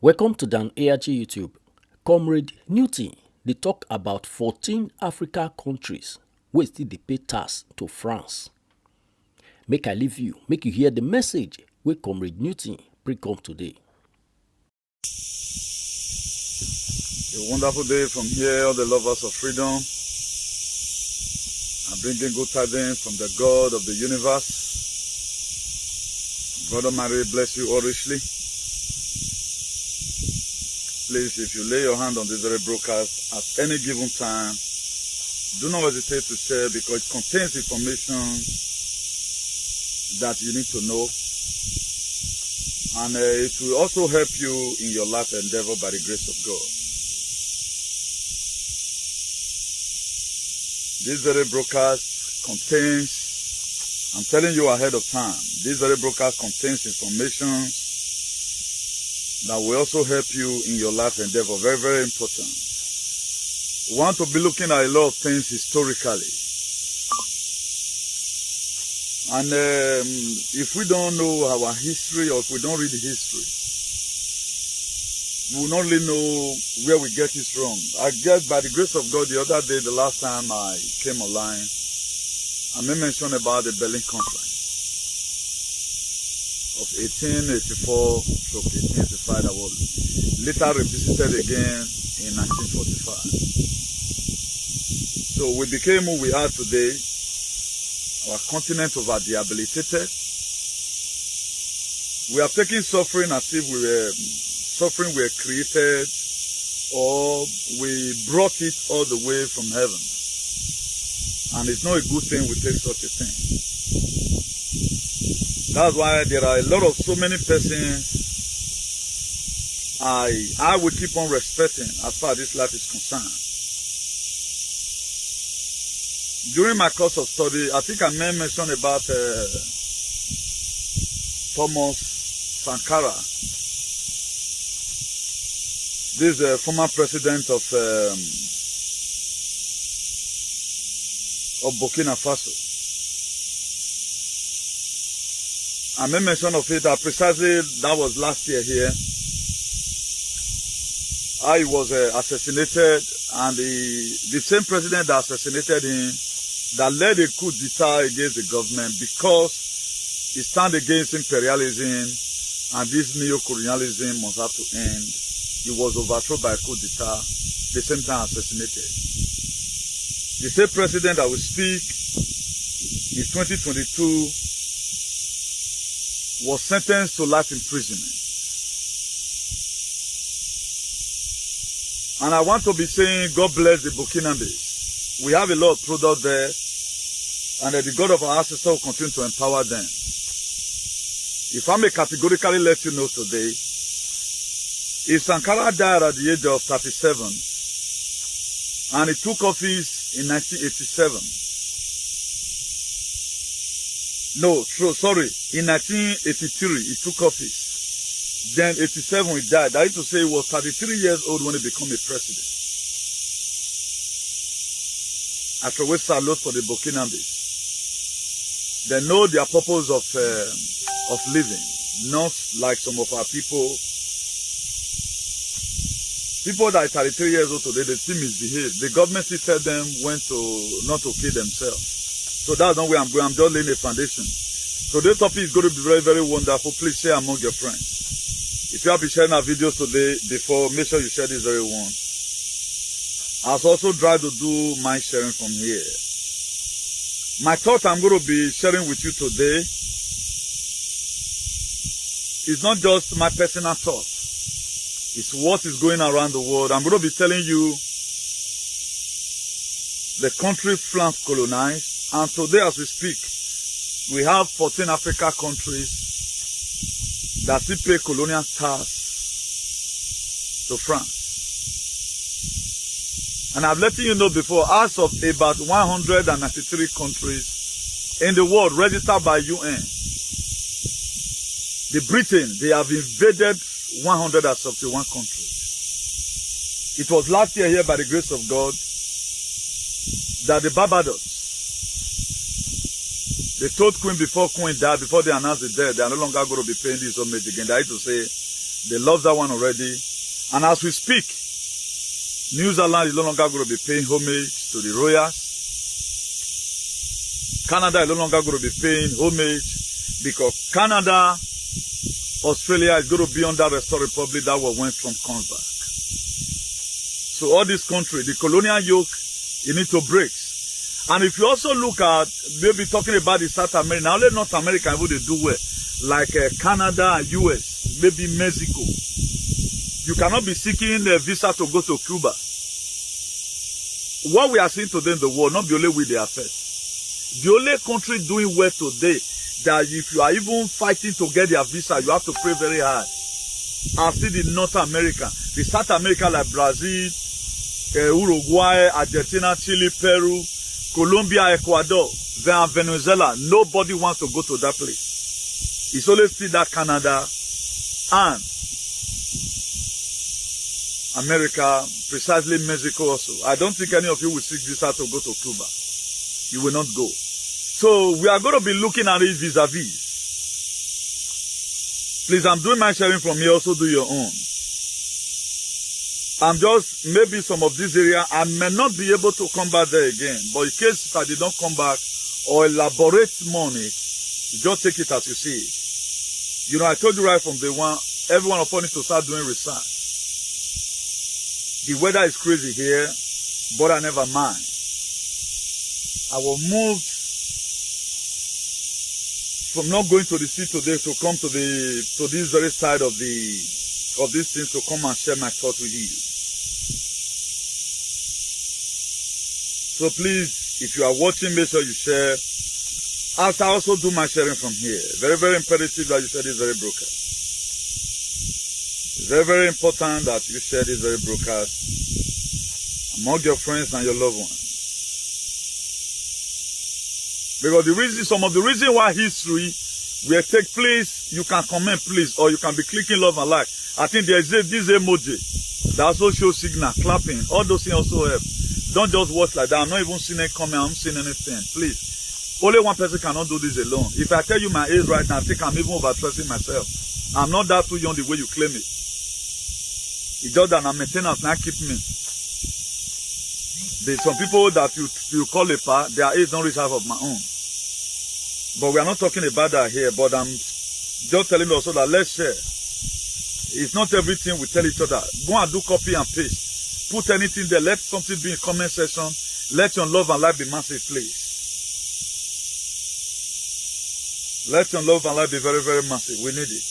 Welcome to Dan ARG YouTube. Comrade Newton, they talk about 14 Africa countries wey still dey pay tax to France. Make I leave you, make you hear the message wey Comrade Newton bring come today. A wonderful day from here, all the lovers of freedom. I'm bringing good tidings from the God of the universe. God Almighty bless you all richly. Please, if you lay your hand on this very broadcast at any given time, do not hesitate to share because it contains information that you need to know. And it will also help you in your life endeavor by the grace of God. This very broadcast contains, I'm telling you ahead of time, this very broadcast contains information that will also help you in your life endeavor. Very, very important. We want to be looking at a lot of things historically. And if we don't know our history or if we don't read history, we will not really know where we get it wrong. I guess by the grace of God, the other day, the last time I came online, I may mention about the Berlin Conference of 1884-1885 that was later revisited again in 1945. So we became who we are today. Our continent over debilitated. We are taking suffering as if suffering were created or we brought it all the way from heaven. And it's not a good thing we take such a thing. That's why there are a lot of so many persons I will keep on respecting as far as this life is concerned. During my course of study, I think I may mention about Thomas Sankara. This is the former president of Burkina Faso. I may mention of it precisely that was last year here. He was assassinated, and the same president that assassinated him, that led a coup d'etat against the government because he stand against imperialism and this neo-colonialism must have to end. He was overthrown by a coup d'etat, the same time assassinated. The same president that will speak in 2022 was sentenced to life imprisonment. And I want to be saying, God bless the Burkinabes. We have a lot of product there, and the God of our ancestors will continue to empower them. If I may categorically let you know today, if Sankara died at the age of 37, and he took office in 1987, in 1983 he took office. Then 87 he died. That is to say he was 33 years old when he became a president. I shall always salute for the Burkinabes. They know their purpose of living, not like some of our people. People that are 33 years old today, they still misbehave. The government still tell them when not to kill themselves. So that's not where I'm going. I'm just laying a foundation. So this topic is going to be very, very wonderful. Please share among your friends. If you have been sharing our videos today before, make sure you share this very one. I'll also try to do my sharing from here. My thought I'm going to be sharing with you today is not just my personal thought. It's what is going around the world. I'm going to be telling you the country France colonized. And today as we speak, we have 14 African countries that still pay colonial tax to France. And I've let you know before, as of about 193 countries in the world registered by UN, the Britain, they have invaded 171 countries. It was last year here by the grace of God that the Barbados, they told Queen before Queen died, before they announced the death, they are no longer going to be paying this homage again. That is to say, They love that one already. And as we speak, New Zealand is no longer going to be paying homage to the royals. Canada is no longer going to be paying homage because Canada, Australia is going to be under the Restore Republic that was when Trump comes back. So all these countries, the colonial yoke, you need to break. And if you also look at, maybe talking about the South America, now let North America what they do well, like Canada and US, maybe Mexico. You cannot be seeking a visa to go to Cuba. What we are seeing today in the world, not the only way they affect. The only country doing well today, that if you are even fighting to get their visa, you have to pray very hard. I see the North America, the South America like Brazil, Uruguay, Argentina, Chile, Peru, Colombia, Ecuador, then Venezuela. Nobody wants to go to that place. It's only still that Canada and America, precisely Mexico also. I don't think any of you will seek visa to go to Cuba. You will not go. So we are going to be looking at it vis-a-vis. Please, I'm doing my sharing from here, also do your own. I'm just, maybe some of this area, I may not be able to come back there again. But in case if I did not come back or elaborate more on it, just take it as you see it. You know, I told you right from day one, everyone upon it to start doing research. The weather is crazy here, but I never mind. I will move from not going to the sea today to come to this very side of these things to come and share my thoughts with you. So please, if you are watching, make sure you share. As I also do my sharing from here. Very, very imperative that you share this very broadcast. It's very, very important that you share this very broadcast among your friends and your loved ones. Because the reason, some of the reason why history will take place, you can comment please, or you can be clicking love and like. I think there is this emoji that also shows signal, clapping. All those things also help. Don't just watch like that. I'm not even seeing any comment. I'm not seeing anything. Please. Only one person cannot do this alone. If I tell you my age right now, I think I'm even overstressing myself. I'm not that too young the way you claim it. It's just that I'm maintenance now keep me. There's some people that you call a pa, their age don't reach half of my own. But we are not talking about that here. But I'm just telling you also that let's share. It's not everything we tell each other. Go and do copy and paste. Put anything there. Let something be in comment section. Let your love and life be massive, please. Let your love and life be very, very massive. We need it.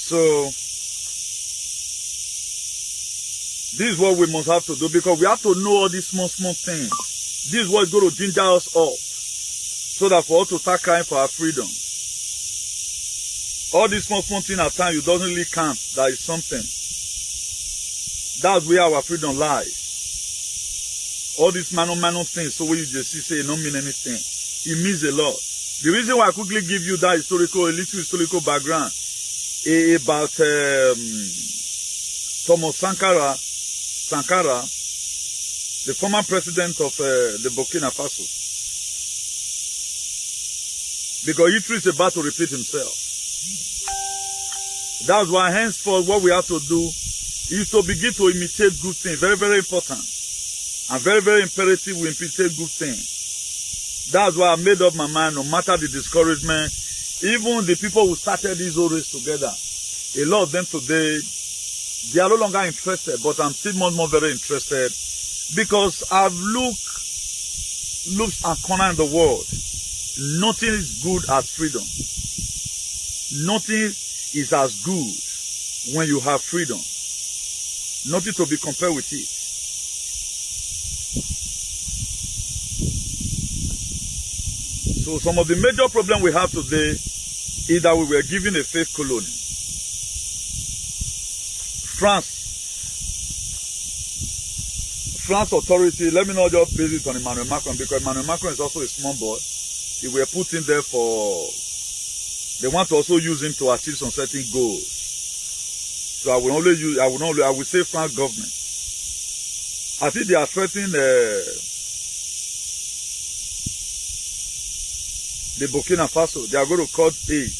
So, this is what we must have to do because we have to know all these small things. This is what is going to ginger us up so that for us to start crying for our freedom. All these small things at times, you doesn't really count. That is something. That's where our freedom lies. All these minor things, so when you just say it don't mean anything. It means a lot. The reason why I quickly give you that little historical background about Thomas Sankara, the former president of the Burkina Faso. Because history is about to repeat himself. That's why henceforth what we have to do is to begin to imitate good things. Very, very important. And very, very imperative we imitate good things. That's why I made up my mind, no matter the discouragement, even the people who started these whole race together, a lot of them today, they are no longer interested, but I'm still more very interested because I've looked and corner in the world. Nothing is good as freedom. Nothing is as good when you have freedom. Nothing to be compared with it. So some of the major problems we have today is that we were given a fake colony. France authority, let me not just base it on Emmanuel Macron because Emmanuel Macron is also a small boy. He were put in there for, they want to also use him to achieve some certain goals. So I will only use, I will say France government. I think they are threatening the Burkina Faso. They are going to cut aid.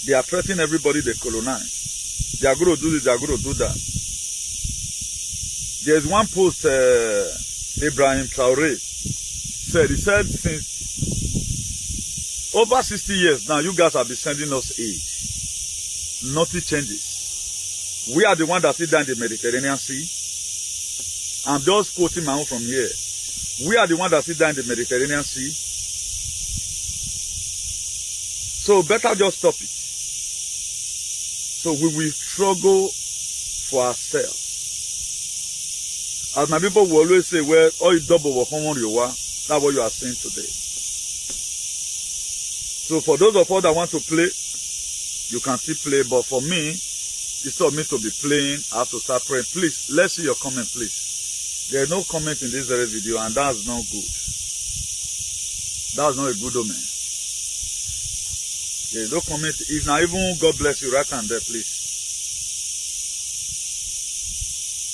They are threatening everybody they colonize. They are going to do this, they are going to do that. There's one post Ibrahim Traore said, he said, since over 60 years now, you guys have been sending us aid. Nothing changes. We are the ones that sit down in the Mediterranean Sea. I'm just quoting my own from here. We are the ones that sit down in the Mediterranean Sea. So better just stop it. So we will struggle for ourselves. As my people will always say, well, all you double will come on your war. That's what you are saying today. So for those of us that want to play, you can still play. But for me, instead of me to be playing, I have to start praying. Please, let's see your comment, please. There is no comment in this very video, and that's not good. That's not a good omen. There is no comment. If not even God bless you, right hand there, please.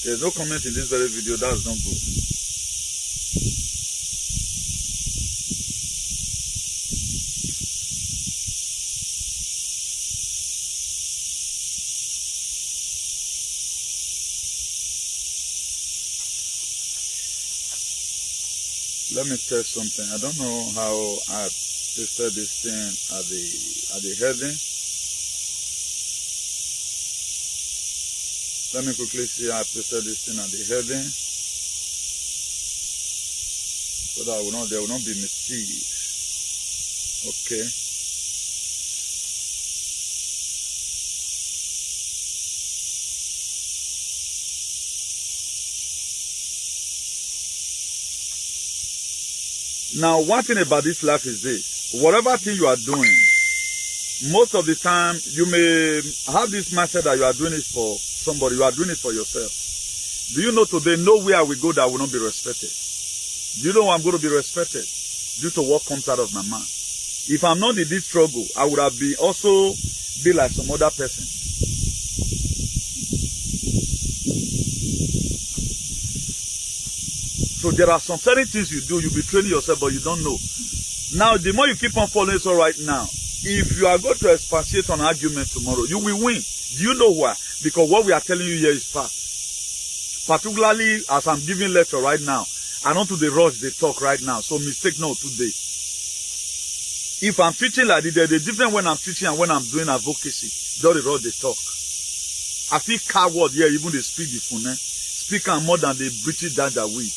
There is no comment in this very video. That's not good. Let me tell something. I don't know how I pasted this thing at the heading. Let me quickly see how I pasted this thing at the heading, so that there will not be mistakes. Okay. Now, one thing about this life is this. Whatever thing you are doing, most of the time, you may have this mindset that you are doing it for somebody. You are doing it for yourself. Do you know today, nowhere we go that will not be respected? Do you know I'm going to be respected? Due to what comes out of my mouth. If I'm not in this struggle, I would have been also be like some other person. So there are some certain things you do, you'll be training yourself, but you don't know. Now, the more you keep on following so right now, if you are going to expatiate on argument tomorrow, you will win. Do you know why? Because what we are telling you here is fact. Particularly as I'm giving lecture right now, I don't do the rush they talk right now. So mistake no today. If I'm teaching like this, there's a difference when I'm teaching and when I'm doing advocacy. Don't the rush they talk. I feel coward here, even they speak the phone. Speak more than the British that we.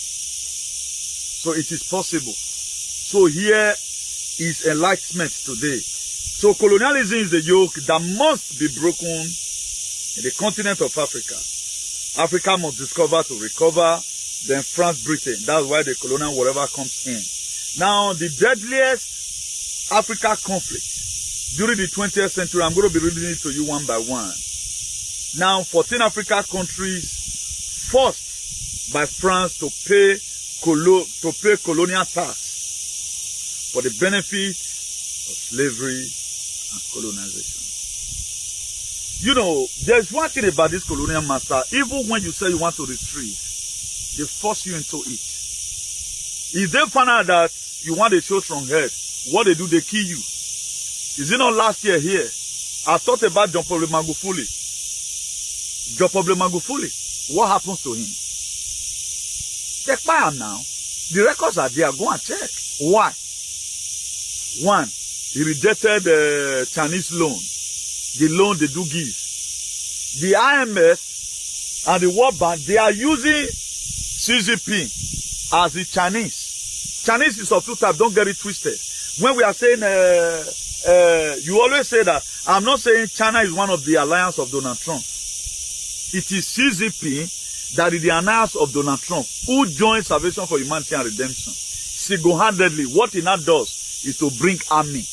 So it is possible. So here is enlightenment today. So colonialism is the yoke that must be broken in the continent of Africa. Africa must discover to recover, then France, Britain. That's why the colonial whatever comes in. Now, the deadliest Africa conflict during the 20th century, I'm going to be reading it to you one by one. Now, 14 African countries forced by France to pay colonial tax for the benefit of slavery and colonization. You know, there's one thing about this colonial master. Even when you say you want to retreat, they force you into it. If they find out that you want a show strong head, what they do, they kill you. Is it not last year here? I thought about John Paul Magufuli. John Paul Magufuli. What happens to him? Check by him now. The records are there. Go and check. Why? One, he rejected the Chinese loan. The loan they do give. The IMF and the World Bank, they are using CCP as the Chinese. Chinese is of two types. Don't get it twisted. When we are saying, you always say that. I'm not saying China is one of the alliance of Donald Trump. It is CCP that is the alliance of Donald Trump, who joined Salvation for Humanity and Redemption. Single-handedly, what he now does is to bring army.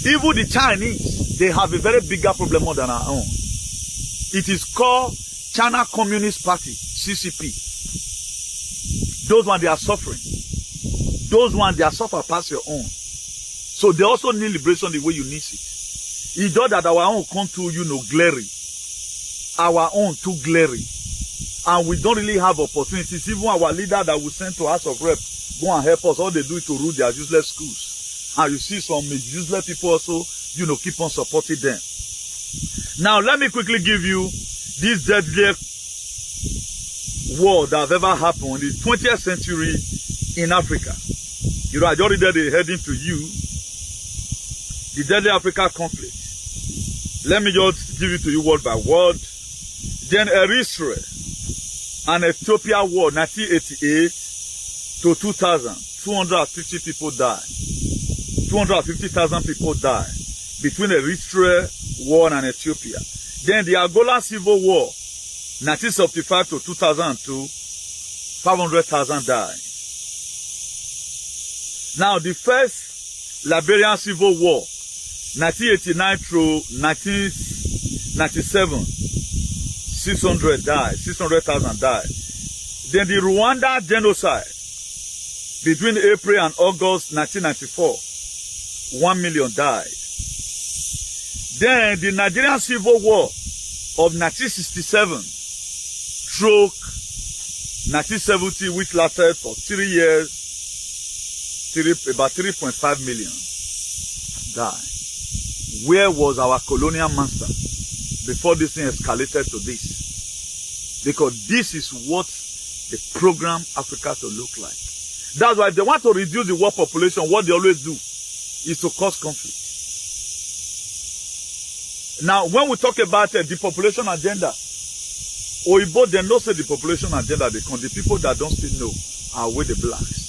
Even the Chinese, they have a very bigger problem more than our own. It is called China Communist Party, CCP. Those ones, they are suffering. Those ones, they are suffering past your own. So they also need liberation the way you need it. It's just that our own come to, glaring. our own too glaring. And we don't really have opportunities. Even our leader that we send to House of Rep, go and help us. All they do is to rule their useless schools. And you see some useless people also, keep on supporting them. Now, let me quickly give you this deadliest war that have ever happened in the 20th century in Africa. I just read the heading to you. The deadly Africa conflict. Let me just give it to you word by word. Then Eritrea and Ethiopia war, 1988 to 2000. 250 people died. 250,000 people died between Eritrea war and Ethiopia. Then the Angola Civil War, 1975 to 2002, 500,000 died. Now the first Liberian Civil War, 1989 through 1997, 600,000 died. Then the Rwanda genocide between April and August 1994, 1 million died. Then the Nigerian Civil War of 1967 stroke 1970, which lasted for 3 years, about 3.5 million died. Where was our colonial master before this thing escalated to this? Because this is what the program Africa to look like. That's why if they want to reduce the world population, what they always do is to cause conflict. Now, when we talk about the population agenda, Oyibo, they don't say the population agenda, the people that don't still know are with the blacks.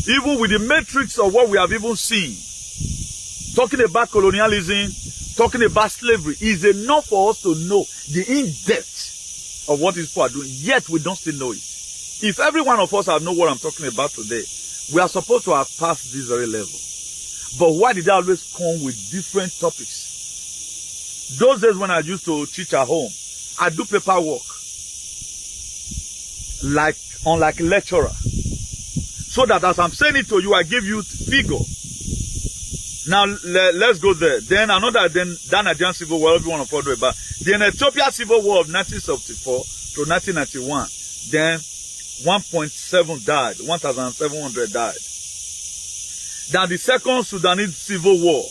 Even with the matrix of what we have even seen, talking about colonialism, talking about slavery, is enough for us to know the in-depth of what these people are doing, yet we don't still know it. If every one of us have known what I'm talking about today, we are supposed to have passed this very level. But why did I always come with different topics? Those days when I used to teach at home, I do paperwork like lecturer. So that as I'm saying it to you, I give you figure. Now let's go there. Then that Nigerian Civil War, everyone of us know about. Then Ethiopia Civil War of 1974 to 1991. Then 1.7 died, 1,700 died. Then the second Sudanese Civil War,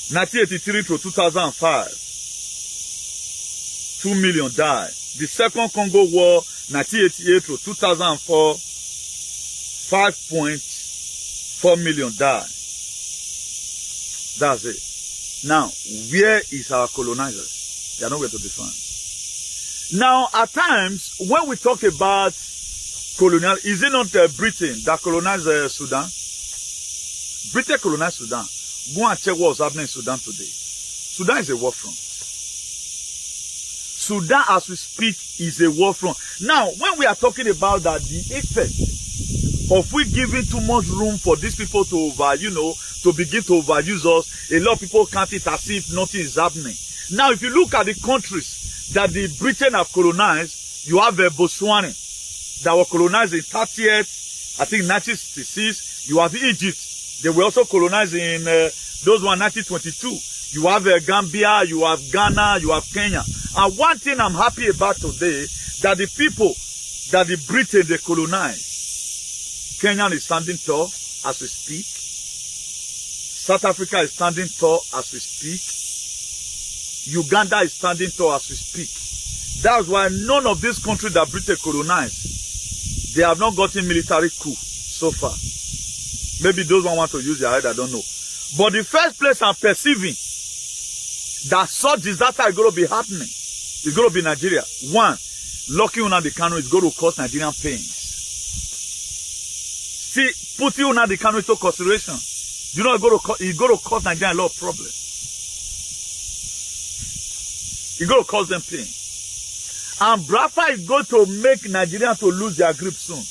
1983 to 2005, 2 million died. The second Congo War, 1988 to 2004, 5.4 million died. That's it. Now, where is our colonizers? They are nowhere to be found. Now, at times, when we talk about colonial, is it not Britain that colonized Sudan? Britain colonized Sudan. Go and check what's happening in Sudan today. Sudan is a war front. Sudan, as we speak, is a war front. Now, when we are talking about that, the effect of we giving too much room for these people to to begin to overuse us, a lot of people count it as if nothing is happening. Now, if you look at the countries that the Britain have colonized, you have Botswana that were colonized in 30th, I think 1966. You have Egypt. They were also colonized in those were 1922. You have Gambia, you have Ghana, you have Kenya. And one thing I'm happy about today, that the people that the Britain they colonized, Kenya is standing tall as we speak. South Africa is standing tall as we speak. Uganda is standing tall as we speak. That's why none of these countries that Britain colonized, they have not gotten military coup so far. Maybe those one want to use their head, I don't know. But the first place I'm perceiving that such disaster is going to be happening is going to be Nigeria. One, locking Nnamdi Kanu is going to cause Nigerian pains. See, putting Nnamdi Kanu into consideration, you know, it's going to cause Nigeria a lot of problems. It's going to cause them pain. And Brafa is going to make Nigerians to lose their grip soon.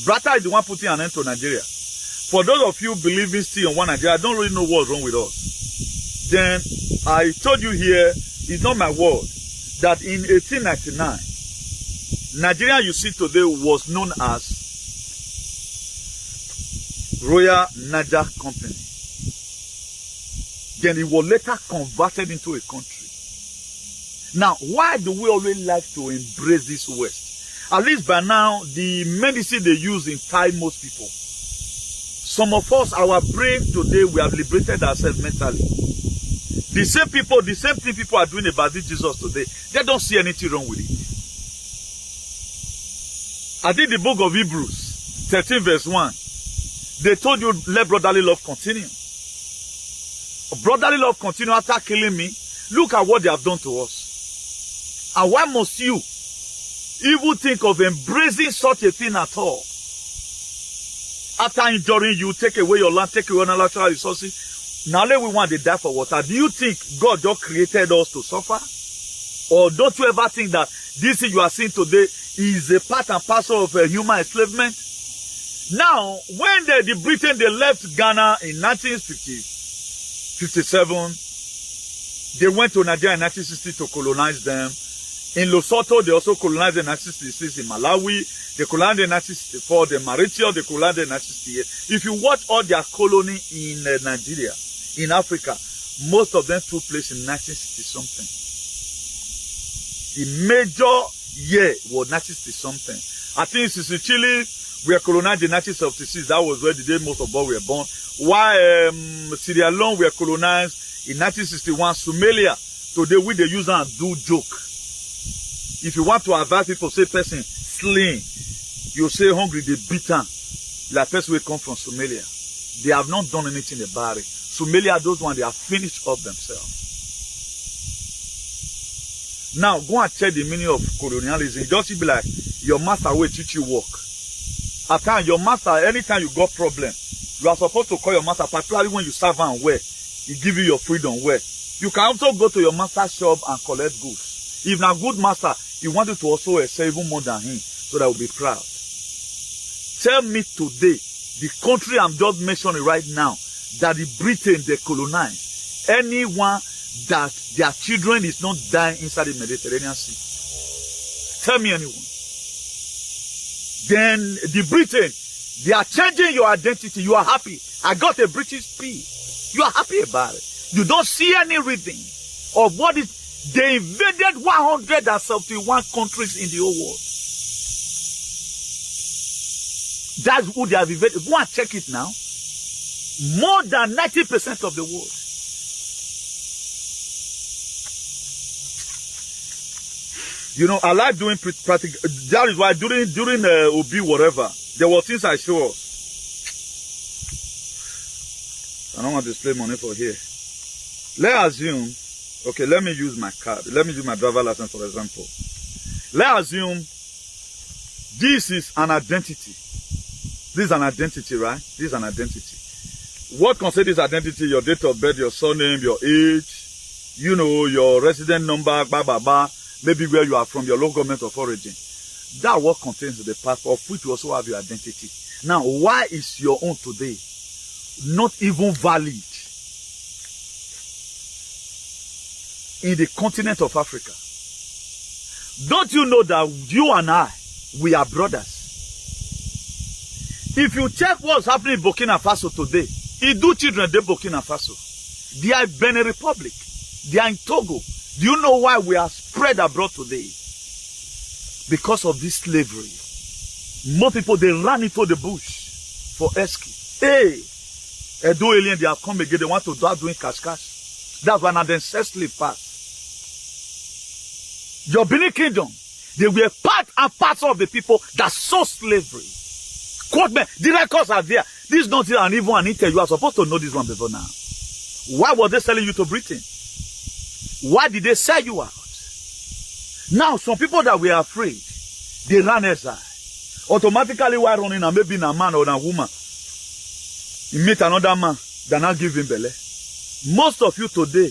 Brafa is the one putting an end to Nigeria. For those of you believing still in one Nigeria, I don't really know what's wrong with us. Then, I told you here, it's not my word, that in 1899, Nigeria you see today was known as Royal Niger Company. Then it was later converted into a country. Now, why do we always like to embrace this West? At least by now, the medicine they use in tie most people. Some of us, our brain today, we have liberated ourselves mentally. The same people, the same thing people are doing about this Jesus today, they don't see anything wrong with it. I did the book of Hebrews, 13 verse 1. They told you, let brotherly love continue. Brotherly love continue after killing me. Look at what they have done to us. And why must you even think of embracing such a thing at all? After enduring you, take away your land, take away your natural resources. Now let we want to die for water. Do you think God just created us to suffer? Or don't you ever think that this thing you are seeing today is a part and parcel of a human enslavement? Now, when the Britain, they left Ghana in 1957, they went to Nigeria in 1960 to colonize them. In Lesotho, they also colonized in 1966 in Malawi. They colonized in 1964, the Mauritius, they colonized in 1968. If you watch all their colony in Nigeria, in Africa, most of them took place in 1960 something. The major year was 1960 something. I think since Chile, we were colonized in 1976. That was where the day most of us were born. While Sierra Leone were colonized in 1961. Somalia, today we they use and do joke. If you want to advise people, say person slain, you say hungry, they beat them. Like person will come from Somalia. They have not done anything about it. Somalia, those ones, they have finished up themselves. Now, go and check the meaning of colonialism. Just be like, your master will teach you work. At times, your master, anytime you got problem, you are supposed to call your master, particularly when you serve and wear. He give you your freedom where. You can also go to your master's shop and collect goods. If not good master, he wanted to also sell even more than him, so that will be proud. Tell me today, the country I'm just mentioning right now, that the Britain, they colonized, anyone that their children is not dying inside the Mediterranean Sea. Tell me anyone. Then the Britain, they are changing your identity. You are happy. I got a British P. You are happy about it. You don't see any reason of what is. They invaded 171 countries in the whole world. That's who they have invaded. Go and check it now. More than 90% of the world. You know, I like doing practical. That is why during OB whatever, there were things I show us. I don't want to display money for here. Let's assume, okay, let me use my card. Let me use my driver license for example. Let's assume this is an identity. This is an identity, right? This is an identity. What considers this identity? Your date of birth, your surname, your age, you know, your resident number, blah, blah, blah. Maybe where you are from, your local government of origin. That what contains the passport, of which you also have your identity. Now, why is your own today not even valid in the continent of Africa? Don't you know that you and I, we are brothers? If you check what's happening in Burkina Faso today, Idu children, they Burkina Faso. They are in Benin Republic. They are in Togo. Do you know why we are spread abroad today? Because of this slavery. More people, they ran into the bush for escape. Hey, Edo alien, they have come again. They want to start doing cash. That's why now the ancestral part. Your Benin Kingdom, they were part and parcel of the people that saw slavery. Quote me, the records are there. This is not an evil and intel. You are supposed to know this one before now. Why were they selling you to Britain? Why did they sell you out? Now, some people that were afraid, they ran aside. Automatically, while running, and maybe a man or a woman, you meet another man, they not give him belly. Most of you today,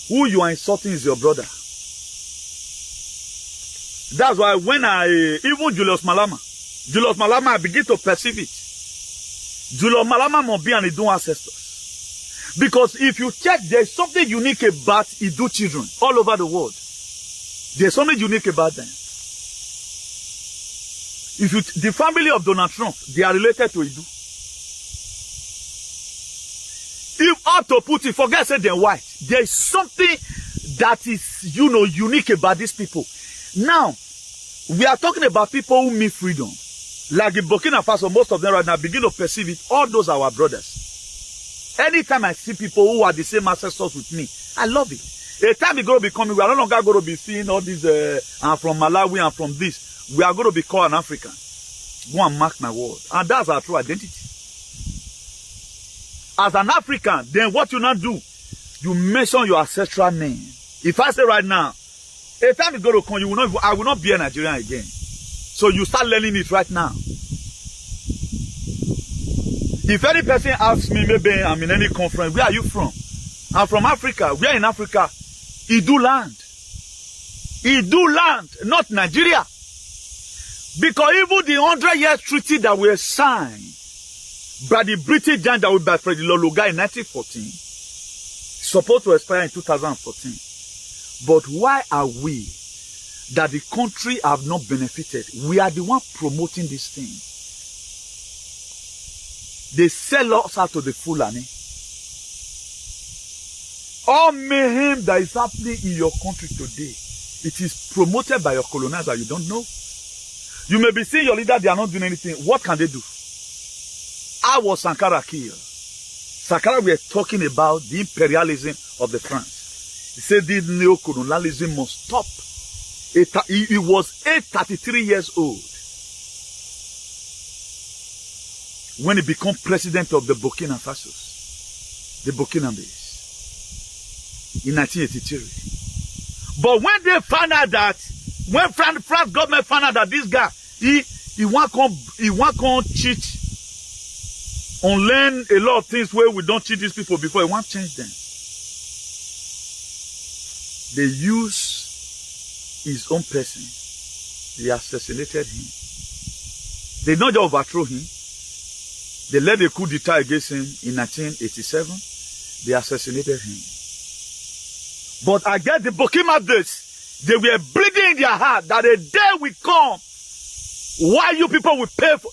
who you are insulting is your brother. That's why when even Julius Malama, I begin to perceive it. Julius Malama must be an Idu ancestors. Because if you check, there's something unique about Idu children all over the world. There's something unique about them. If you, the family of Donald Trump, they are related to Idu. If out to put it, forget say they're white. There's something that is, you know, unique about these people. Now, we are talking about people who mean freedom. Like in Burkina Faso, most of them right now begin to perceive it. All those are our brothers. Anytime I see people who are the same ancestors with me, I love it. A time it's going to be coming, we are no longer going to be seeing all these, I'm from Malawi and from this. We are going to be called an African. Go and mark my word. And that's our true identity. As an African, then what you not do? You mention your ancestral name. If I say right now, a time is going to come, you will not, I will not be a Nigerian again. So you start learning it right now. If any person asks me, maybe I'm in any conference, where are you from? I'm from Africa. We are in Africa. Idu land. Idu land, not Nigeria. Because even the 100-year treaty that we signed by the British giant that we by Freddie Lologa in 1914, supposed to expire in 2014. But why are we that the country have not benefited? We are the one promoting this thing. They sell us out to the Fulani. All mayhem that is happening in your country today, it is promoted by your colonizer that you don't know. You may be seeing your leader, they are not doing anything. What can they do? How was Sankara killed? Sankara, we are talking about the imperialism of the France. He said this neo-colonialism must stop. He was 33 years old when he became president of the Burkina Faso, the Burkinabes, in 1983. But when they found out that, when France government found out that this guy, he want to cheat, on learn a lot of things where we don't cheat these people before, he want to change them. They use his own person. They assassinated him. They not just overthrow him. They led a coup d'etat against him in 1987. They assassinated him. But I get the Burkinabes, they were bleeding in their heart that a day will come why you people will pay for.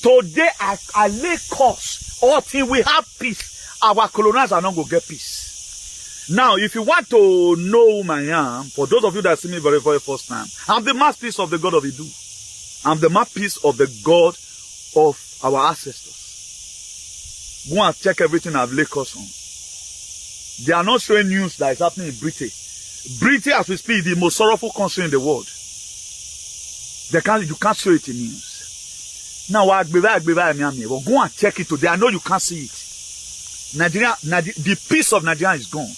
Today I lay cost until we have peace. Our colonizers are not going to get peace. Now, if you want to know who I am, for those of you that see me very, very first time, I'm the mouthpiece of the God of Idu. I'm the mouthpiece of the God of our ancestors. Go and check everything I've laid cost on. They are not showing news that is happening in Britain. Britain, as we speak, is the most sorrowful country in the world. You can't show it in news. Now, well, go and check it today. I know you can't see it. Nigeria, the peace of Nigeria is gone.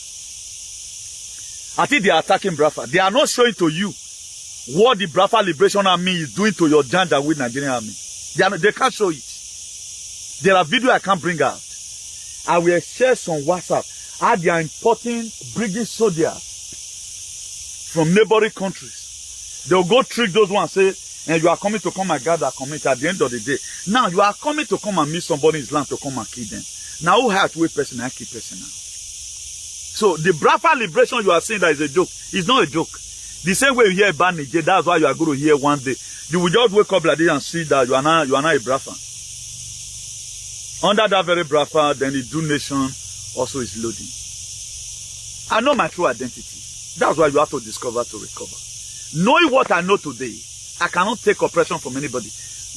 I think they are attacking Biafra. They are not showing to you what the Biafra Liberation Army is doing to your Janja with Nigerian army. They can't show it. There are videos I can't bring out. I will share some WhatsApp. How they are importing, bringing soldiers from neighboring countries. They'll go trick those ones, say, and you are coming to come and gather community at the end of the day. Now you are coming to come and meet somebody in his land to come and kill them. Now who has to wait person and kill person now? So the Biafra liberation you are saying that is a joke. It's not a joke. The same way you hear about Niger, that's why you are going to hear one day. You will just wake up like this and see that you are not a Biafra. Under that very Biafra, then the Idu nation also is loading. I know my true identity. That's why you have to discover to recover. Knowing what I know today, I cannot take oppression from anybody.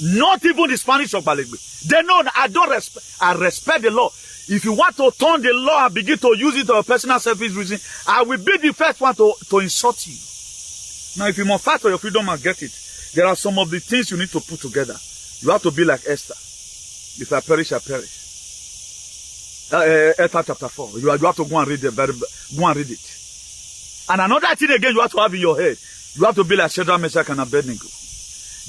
Not even the Spanish or Balegbe. They know I don't respect. I respect the law. If you want to turn the law and begin to use it for personal selfish reason, I will be the first one to insult you. Now, if you must fight for your freedom and get it, there are some of the things you need to put together. You have to be like Esther. If I perish, I perish. Esther chapter 4. You have to go and read it. Go and read it. And another thing again you have to have in your head. You have to be like Shadrach, Meshach, and Abednego.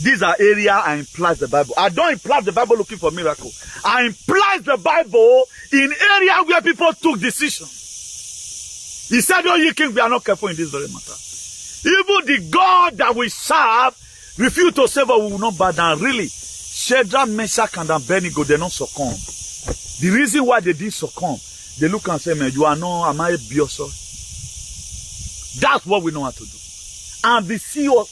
These are areas I imply the Bible. I don't imply the Bible looking for miracle. I imply the Bible in areas where people took decisions. He said, oh, you king, we are not careful in this very matter. Even the God that we serve refuse to save us, we will not bow down. Really, Shadrach, Meshach, and Abednego, they don't succumb. The reason why they did succumb, they look and say, man, you are not, am I a bioso? That's what we know how to do. And the CEO,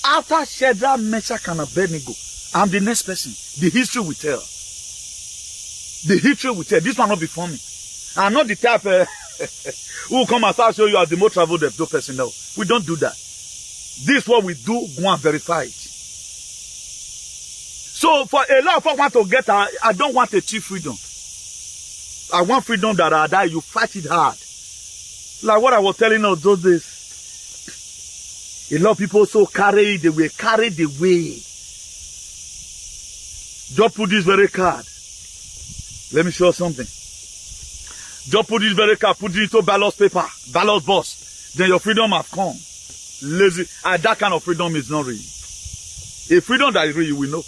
after Shadrach, Meshach, and Abednego, I'm the next person. The history will tell. The history will tell. This one will not be funny. I'm not the type Who will come and start show you as the most traveled person? No, we don't do that. This is what we do. Go and verify it. So for a lot of us want to get, I don't want a cheap freedom. I want freedom that I die. You fight it hard. Like what I was telling us those days. A lot of people so carried away, carried away. Just put this very card. Let me show you something. Just put this very card, put it into ballot paper, ballot box. Then your freedom has come. Lazy. And that kind of freedom is not real. A freedom that is real, you will know.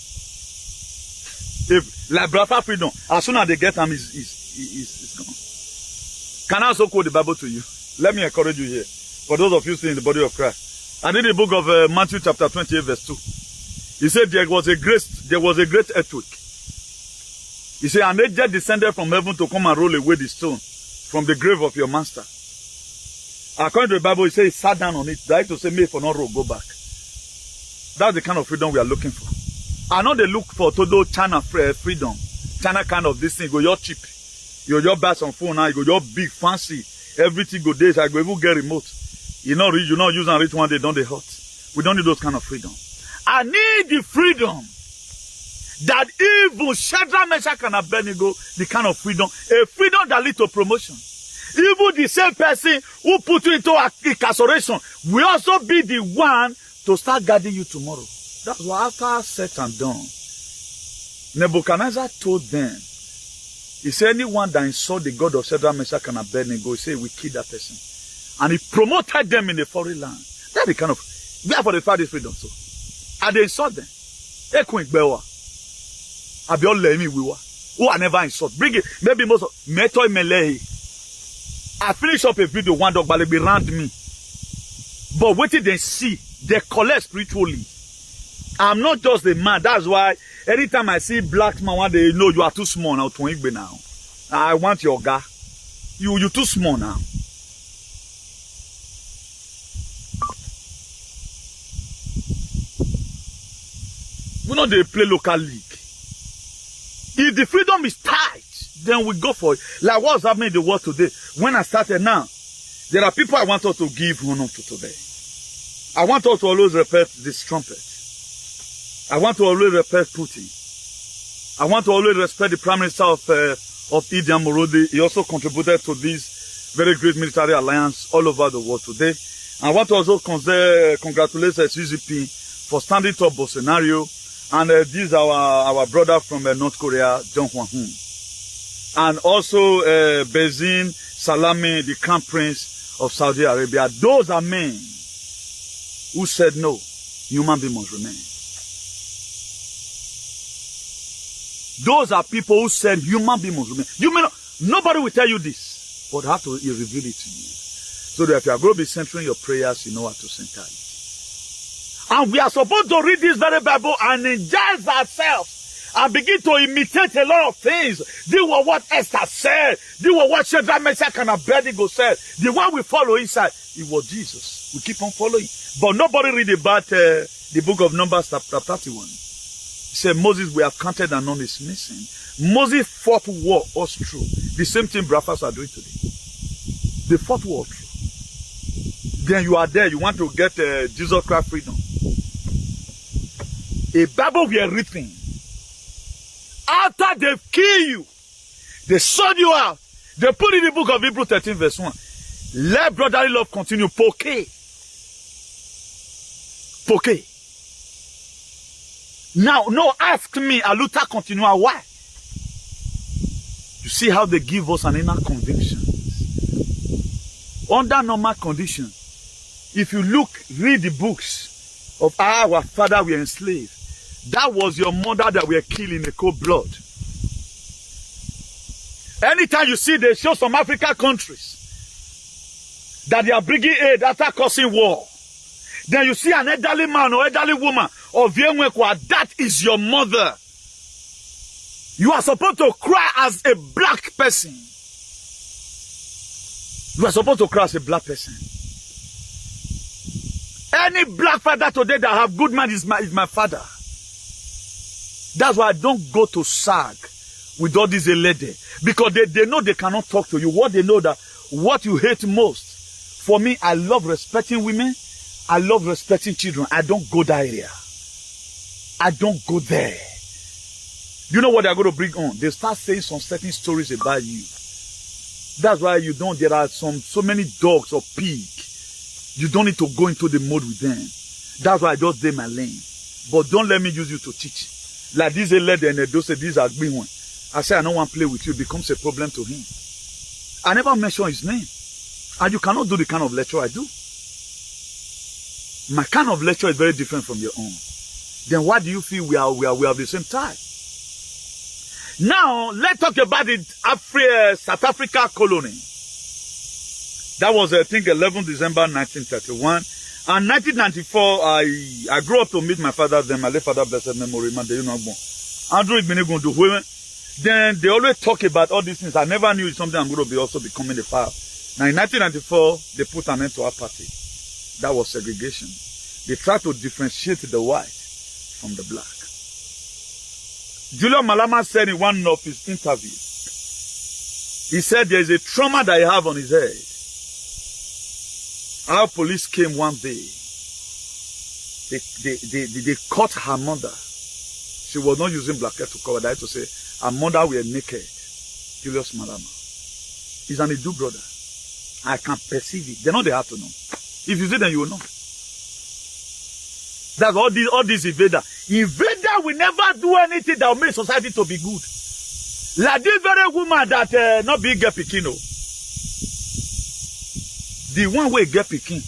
If like brother freedom, as soon as they get them, is gone. Can I also quote the Bible to you? Let me encourage you here. For those of you still in the body of Christ. I did the book of Matthew chapter 28 verse 2. He said there was a great earthquake. He said an angel descended from heaven to come and roll away the stone from the grave of your master. According to the Bible, he said he sat down on it. Died to say, may for not roll, go back. That's the kind of freedom we are looking for. I know they look for total China freedom. China kind of this thing. Go your cheap. You your buy some phone now. You go your big fancy. Everything go days. I go even get remote. You not use and reach one day. Don't they hot? We don't need those kind of freedom. I need the freedom that even Shadrach, Meshach, and Abednego, the kind of freedom, a freedom that leads to promotion. Even the same person who put you into incarceration will also be the one to start guarding you tomorrow. That's what after said and done. Nebuchadnezzar told them, he said, anyone that insult the God of Shadrach, Meshach, and Abednego, he said, we kill that person. And he promoted them in a foreign land. That's the kind of, we have for the fact this freedom, so. And they insult them. Who I never insult. Bring it, maybe most of, Meto Melehi. I finish up a video, one dog, but they around me. But what did they see? They collect spiritually. I'm not just a man. That's why anytime I see black man, one day, know you are too small now. I want your guy. You're too small now. We know they play local league. If the freedom is tight, then we go for it. Like what's happening in the world today. When I started now, there are people I want us to give honor to today. I want us to always respect this trumpet. I want to always respect Putin. I want to always respect the Prime Minister of Idi Amorode. He also contributed to this very great military alliance all over the world today. I want to also congratulate CCP for standing up Bolsonaro. And this is our brother from North Korea, Jong Hwan-hun. And also Bezin Salami, the Crown Prince of Saudi Arabia. Those are men who said no, human beings must remain. Those are people who said human beings must remain. You may not, nobody will tell you this, but I have to reveal it to you. So that if you are going to be centering your prayers, you know how to center it. And we are supposed to read this very Bible and ingest ourselves and begin to imitate a lot of things. This was what Esther said. This was what Shadrach, Meshach, and Abednego said. The one we follow inside, it was Jesus. We keep on following. But nobody read about the book of Numbers chapter 31. He said, Moses, we have counted and none is missing. Moses fought war us true. The same thing brothers are doing today. They fought war true. Then you are there, you want to get Jesus Christ freedom. A Bible we are reading. After they kill you, they sold you out. They put in the book of Hebrews 13 verse 1. Let brotherly love continue. Poke. Now, no, ask me, Aluta continua. Why? You see how they give us an inner conviction. Under normal conditions, if you read the books of how our father were enslaved, that was your mother that were killed in the cold blood. Anytime you see they show some African countries that they are bringing aid after causing war, then you see an elderly man or elderly woman of Vienwekwa, that is your mother. You are supposed to cry as a black person. You are supposed to cry as a black person. Any black father today that have good man is my father. That's why I don't go to SAG with all these lady. Because they know they cannot talk to you. What they know that what you hate most. For me, I love respecting women. I love respecting children. I don't go that area. I don't go there. You know what they're going to bring on? They start saying some certain stories about you. That's why you don't, there are so many dogs or pigs. You don't need to go into the mode with them. That's why I just did my lane. But don't let me use you to teach. Like this lady and those say these are big one. I say I don't want to play with you. It becomes a problem to him. I never mention his name. And you cannot do the kind of lecture I do. My kind of lecture is very different from your own. Then why do you feel we are the same type? Now, let's talk about the South Africa colony. That was, I think, 11 December 1931. And 1994, I grew up to meet my father, then my late father, blessed memory, man, you know, Andrew Igbenegundụ. Then they always talk about all these things. I never knew it's something I'm going to be also becoming a part. Now, in 1994, they put an end to apartheid. That was segregation. They tried to differentiate the white from the black. Julian Malema said in one of his interviews, he said there is a trauma that he have on his head. Our police came one day. They caught her mother. She was not using blanket to cover. They had to say her mother were naked. Julius Malema. He's an Edu brother. I can perceive it. They know they have to know. If you see them, you will know. That's all these invader. Invader will never do anything that will make society to be good. Like this very woman that not be get Pekino. The one way get Pekin.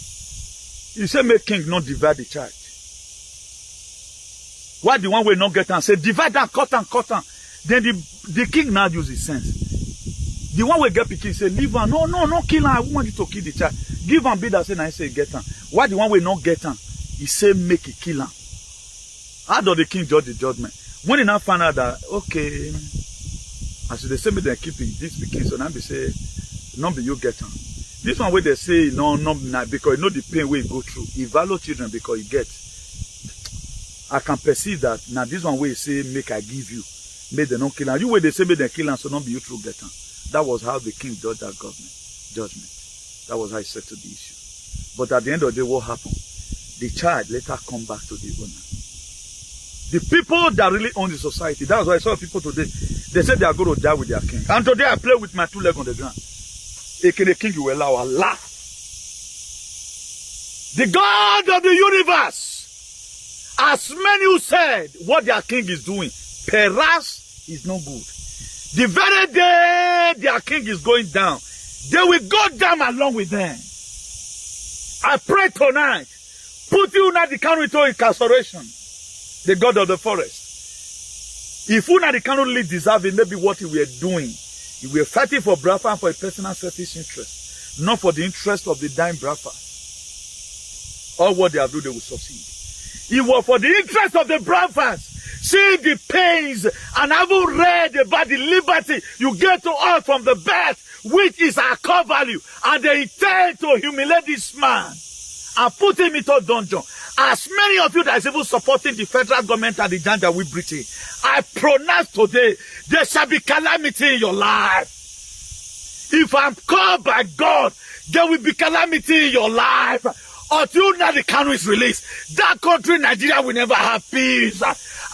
You say make king not divide the church. Why the one way not get and say divide and cut and cut and. Then the king now use his sense. The one way get Pekin say leave her. No, kill her. I want you to kill the child. Give him bid that say I say get her. Why the one way not get her? He say make a kill her. How does the king judge the judgment? When he now find out that okay, as they say me they keep this Pekin, so now they say not be you get her. This one where they say no, because you know the pain we go through. He value children because he get. I can perceive that now. This one where he say make I give you, make them not kill her. You where they say make them kill her, so not be you through get her. That was how the king judged that judgment. That was how he settled the issue. But at the end of the day, what happened? The child later come back to the owner. The people that really own the society. That's why I saw people today. They said they are going to die with their king. And today I play with my 2 legs on the ground. The king you will allow Allah. The God of the universe. As many who said what their king is doing, perhaps is no good. The very day their king is going down, they will go down along with them. I pray tonight, put you in the country to incarceration, the God of the forest. If you not the country deserve it, maybe what we are doing, we are fighting for Biafra and for a personal selfish interest, not for the interest of the dying Biafra. All what they have done, they will succeed. It was for the interest of the Biafras. See the pains and having read about the liberty you get to us from the birth, which is our core value, and they intend to humiliate this man and put him into dungeon. As many of you that is even supporting the federal government and the Janja we Britain, I pronounce today, there shall be calamity in your life. If I'm called by God, there will be calamity in your life. Until now the country is released, that country, Nigeria, will never have peace.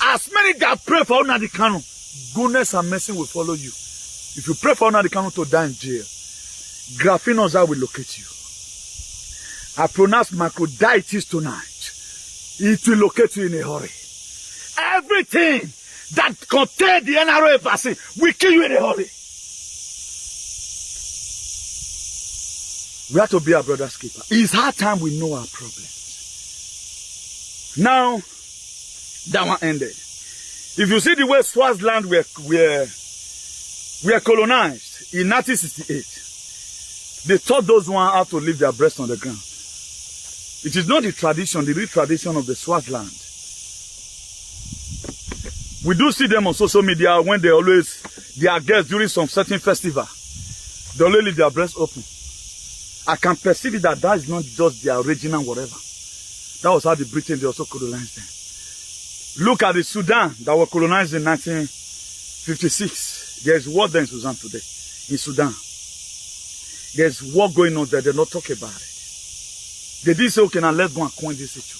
As many that pray for Nnamdi Kanu, goodness and mercy will follow you. If you pray for Nnamdi Kanu to die in jail, Graphinoza will locate you. I pronounce macroditis tonight. It will locate you in a hurry. Everything that contains the NRA vaccine will kill you in a hurry. We have to be our brother's keeper. It's high time we know our problems. Now, that one ended. If you see the way Swaziland were colonized in 1968, they taught those one how to leave their breast on the ground. It is not the tradition, the real tradition of the Swaziland. We do see them on social media when they are guests during some certain festival. They always leave their breast open. I can perceive it that is not just their original whatever. That was how the Britain, they also colonized them. Look at the Sudan that were colonized in 1956. There is war there in Sudan today. In Sudan. There's war going on there. They not talk about it. They didn't say, okay, now let's go and coin this issue.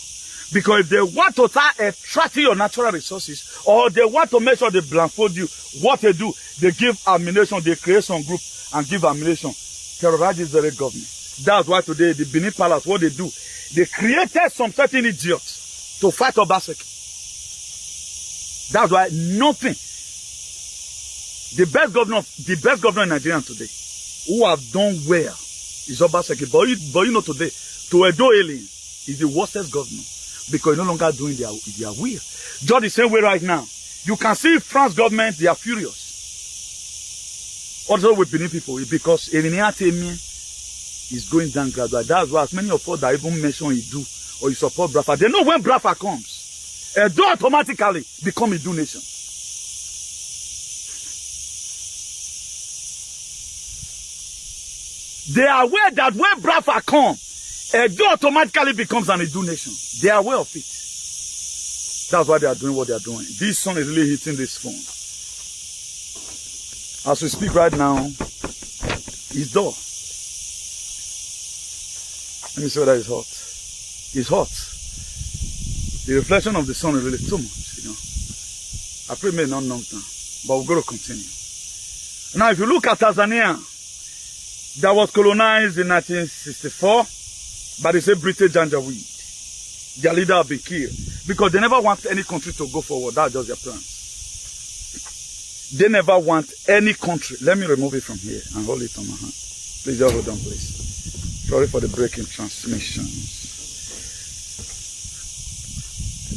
Because if they want to start extracting your natural resources, or they want to make sure they blindfold you, what they do, they give ammunition, they create some group and give ammunition. Terrorize the very government. That's why today the Benin Palace, what they do, they created some certain idiots to fight Obaseki. That's why nothing. The best governor in Nigeria today, who have done well, is Obaseki. But you know today, to Edo alien is the worstest governor because no longer doing their will. Just the same way right now. You can see France government, they are furious. Also with Benin people, because Eliniatemi is going down gradually. That's why as many of us that even mention you do or you support Brafa, they know when Brafa comes, Edo automatically become a Edo nation. They are aware that when Brafa comes, Edo automatically becomes an Edo nation. They are aware of it. That's why they are doing what they are doing. This sun is really hitting this phone. As we speak right now, it's dull. Let me see whether it's hot. It's hot. The reflection of the sun is really too much, you know. I pray it may not long time, but we're going to continue. Now, if you look at Tanzania, that was colonized in 1964 by the same British Janjaweed. Their leader have been killed because they never want any country to go forward. That's just their plan. They never want any country. Let me remove it from here and hold it on my hand. Please just hold on, please. Sorry for the breaking transmissions.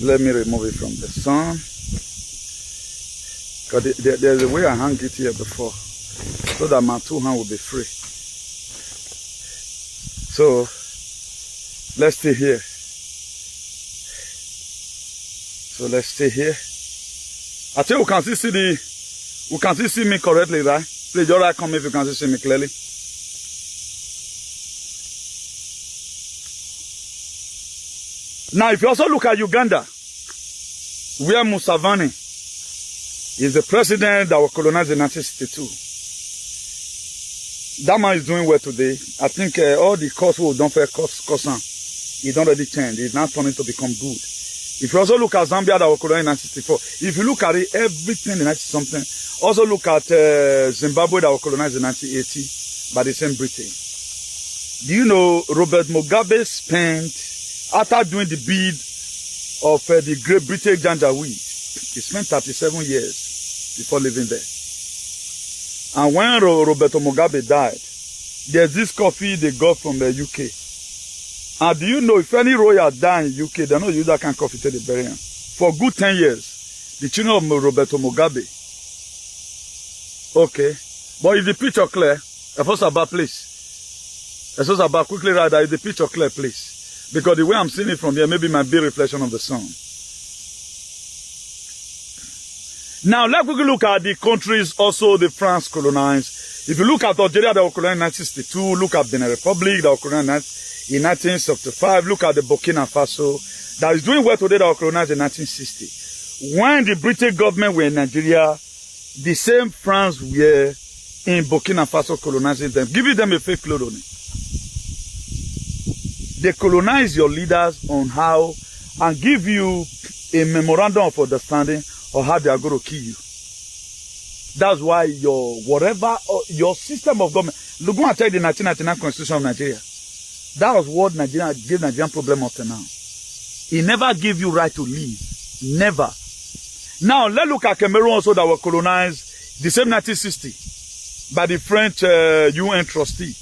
Let me remove it from the sun. Because there's a way I hung it here before, so that my two hands will be free. So let's stay here. So let's stay here. I think we can still see me correctly, right? Please just come if you can still see me clearly. Now, if you also look at Uganda, where Museveni is the president that was colonized in 1962. That man is doing well today. I think all the costs we don't fair cost he don't already change. He's now turning to become good. If you also look at Zambia that was colonized in 1964, if you look at it, everything in 19-something. Also look at Zimbabwe that was colonized in 1980 by the same Britain. Do you know Robert Mugabe spent, after doing the bid of the Great British Janjaweed, he spent 37 years before leaving there. And when Roberto Mugabe died, there's this coffee they got from the UK. And do you know if any royal die in UK, they don't use that kind of coffee to the burying. For good 10 years, the children of Roberto Mugabe. Okay. But is the picture clear? Efosaba, please. Efosaba, quickly write that. Is the picture clear, please? Because the way I'm seeing it from here, maybe it might be a reflection of the sun. Now, let's look at the countries also the France colonized. If you look at Algeria that was colonized in 1962, look at Benin Republic that was colonized in 1975, look at the Burkina Faso that is doing well today that was colonized in 1960. When the British government were in Nigeria, the same France were in Burkina Faso colonizing them, giving them a fake colony. They colonize your leaders on how and give you a memorandum of understanding of how they are going to kill you. That's why your system of government. Look, go and check the 1999 Constitution of Nigeria. That was what Nigeria gave Nigerian problem up to now. It never gave you right to leave. Never. Now, let's look at Cameroon also that were colonized the same 1960 by the French UN trustee.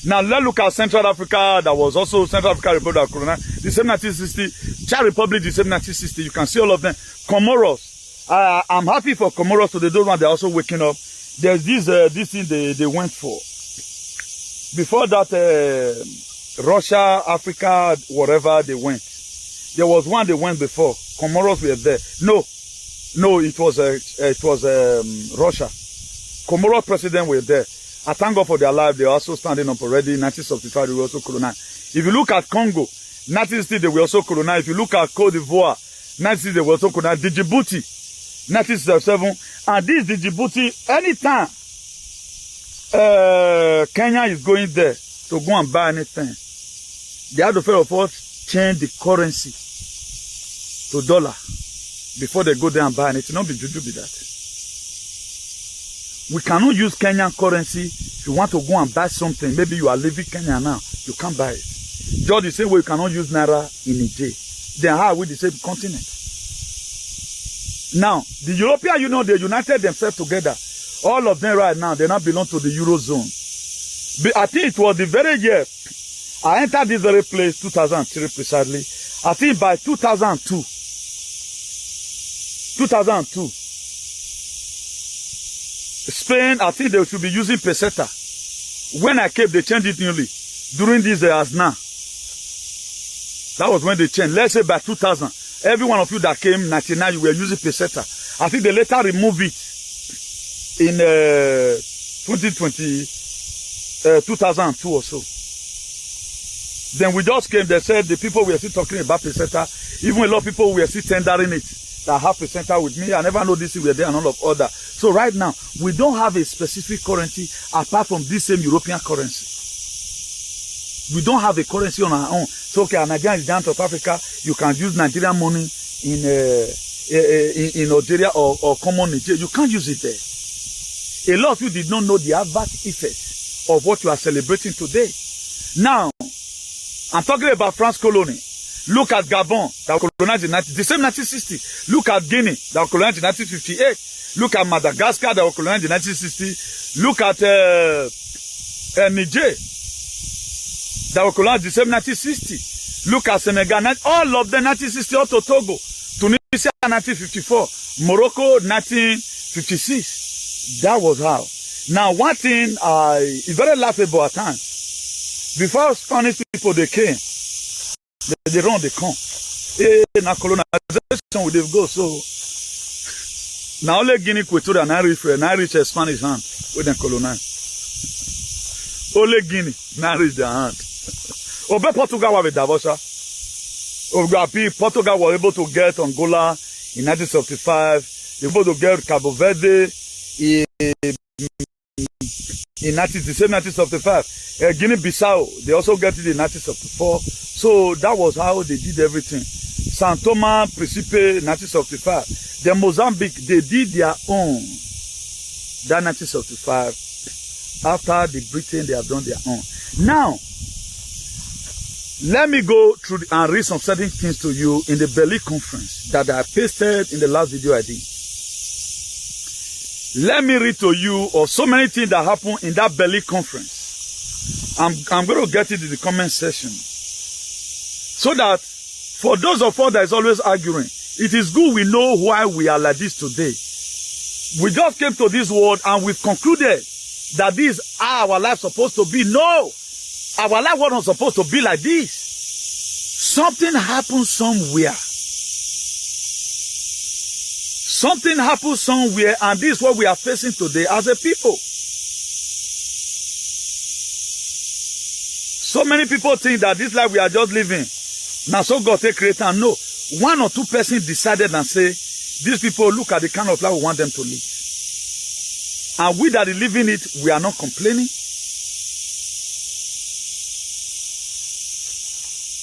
Now, let's look at Central Africa that was also Central African Republic that was colonized the same 1960. Czech Republic the same 1960. You can see all of them. Comoros. I'm happy for Comoros today. Those ones, they're also waking up. There's this thing they went for. Before that, Russia, Africa, whatever they went. There was one they went before. Comoros were there. No, it was Russia. Comoros president were there. I thank God for their life. They are also standing up already. In 1975, they were also colonized. If you look at Congo, 1960, they were also colonized. If you look at Côte d'Ivoire, 1960, they were also colonized. Djibouti, 1967. And this Djibouti, anytime Kenya is going there to go and buy anything. They have to first of all change the currency to dollar before they go there and buy anything. Not be juju be that. We cannot use Kenyan currency. If you want to go and buy something, maybe you are leaving Kenya now, you can't buy it. Just the same way you cannot use Naira in Niger. Then how are we the same continent? Now, the European Union, they united themselves together. All of them right now, they now belong to the Eurozone. But I think it was the very year I entered this very place, 2003 precisely. I think by 2002, Spain, I think they should be using peseta. When I came, they changed it newly. During this as now. That was when they changed. Let's say by 2000, every one of you that came, 99, you were using peseta. I think they later removed it in 2002 or so. Then we just came, they said the people were still talking about peseta. Even a lot of people were still tendering it. That have peseta with me. I never know this, we were there and all of other. So right now, we don't have a specific currency apart from this same European currency. We don't have a currency on our own. So okay, Nigeria is down to Africa. You can use Nigerian money in Algeria or common Nigeria. You can't use it there. A lot of you did not know the adverse effects of what you are celebrating today. Now, I'm talking about France colony. Look at Gabon, that was colonized in the same 1960. Look at Guinea, that was colonized in 1958. Look at Madagascar, that was colonized in 1960. Look at Niger, that was colonized in the same 1960. Look at Senegal, all of them 1960, up to Togo. Tunisia 1954. Morocco 1956. That was how. Now, one thing is very laughable at times. Before Spanish people, they came. They run, they come. Now colonization will they go. So now only Guinea Equatorial now reach a Spanish hand with them colonize. Only Guinea now reach their hand. Obe Portugal was with Davosha. Portugal was able to get Angola in 1975. They were able to get Cabo Verde in the same 1975. Guinea-Bissau, they also get it in 1974. So that was how they did everything. Saint Thomas, Principe, 1975. Then Mozambique, they did their own. That 1975. After the Britain, they have done their own. Now, let me go through and read some certain things to you in the Berlin conference that I pasted in the last video I did. Let me read to you of so many things that happened in that Berlin conference. I'm going to get it in the comment section. So that for those of us that is always arguing, it is good we know why we are like this today. We just came to this world and we've concluded that this is how our life supposed to be. No! Our life wasn't supposed to be like this. Something happened somewhere. Something happened somewhere, and this is what we are facing today as a people. So many people think that this life we are just living. Now, so God take creator. No. One or two persons decided and say, these people look at the kind of life we want them to live. And we that are living it, we are not complaining.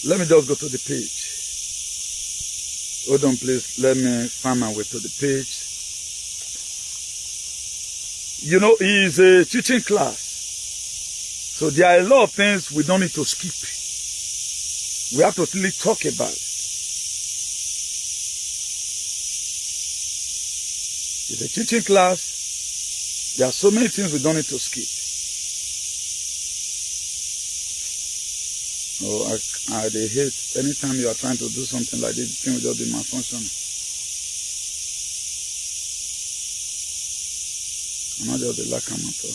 Let me just go to the page. Hold on, please. Let me find my way to the page. You know, he is a teaching class. So there are a lot of things we don't need to skip. We have to really talk about it. It's a teaching class. There are so many things we don't need to skip. Oh, I they hate anytime you are trying to do something like this, the thing will just be malfunctioning. I'm not just the lack of matter.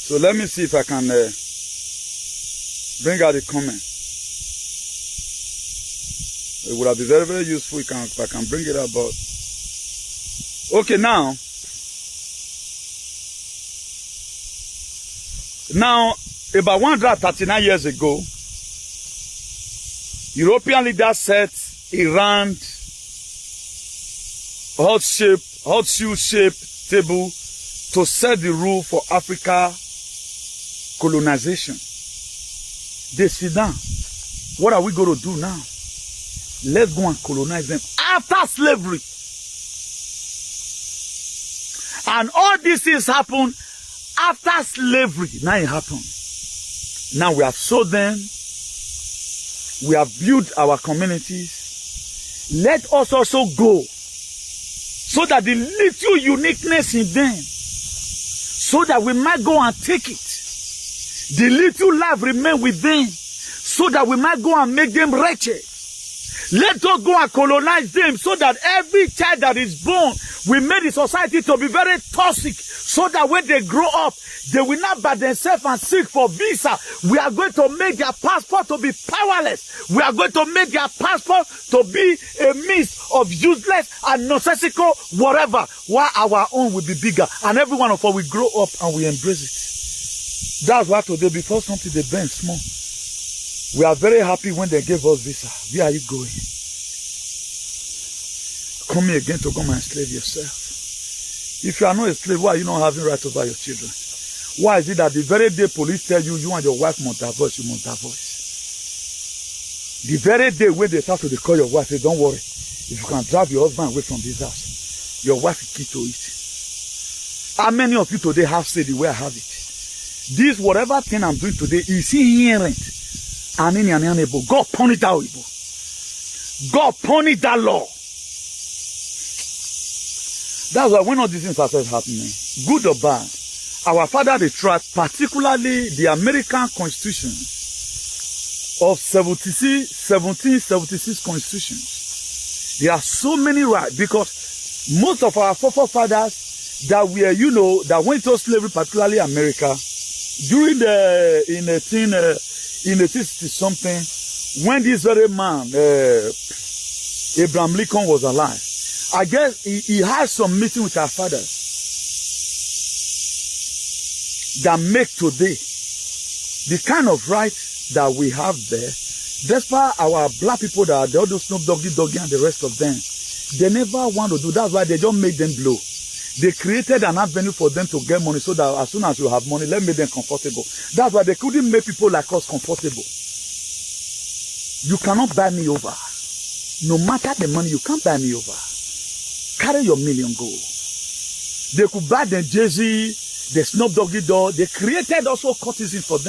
So let me see if I can bring out the comment. It would have been very, very useful if I can bring it about. Okay, now, about 139 years ago, European leaders set Iran horseshoe-shaped table to set the rule for Africa colonization. They sit down. What are we going to do now? Let's go and colonize them after slavery. And all these things happen after slavery. Now it happened. Now we have sold them. We have built our communities. Let us also go, so that the little uniqueness in them, so that we might go and take it. The little life remain with them, so that we might go and make them wretched. Let us go and colonize them, so that every child that is born, we make the society to be very toxic, so that when they grow up, they will not by themselves and seek for visa. We are going to make their passport to be powerless. We are going to make their passport to be a means of useless and nonsensical whatever, while our own will be bigger. And every one of us will grow up and we embrace it. That's why today, before something they bend small, we are very happy when they gave us visa. Where are you going? Come here again to come and enslave yourself. If you are not a slave, why are you not having right over your children? Why is it that the very day police tell you, you and your wife must divorce, you must divorce? The very day when they start to call your wife, say, don't worry. If you can drive your husband away from this house, your wife is key to it. How many of you today have said the way I have it? This whatever thing I'm doing today is inherent. God punish that evil. God punish that law. That's why when all these things are happening, good or bad, our father they tried, particularly the American Constitution of 1776 Constitutions. There are so many rights, because most of our forefathers that were, that went to slavery, particularly America, during in 1860 something, when this very man, Abraham Lincoln, was alive, I guess he had some meeting with our fathers that make today the kind of rights that we have there. Despite our black people that are the other Snoop Doggy and the rest of them, they never want to do. That's why they just make them blow. They created an avenue for them to get money, so that as soon as you have money, let me make them comfortable. That's why they couldn't make people like us comfortable. You cannot buy me over. No matter the money, you can't buy me over. Carry your million gold. They could buy the Jay-Z, the Snoop Doggy Dogg. They created also courtesan for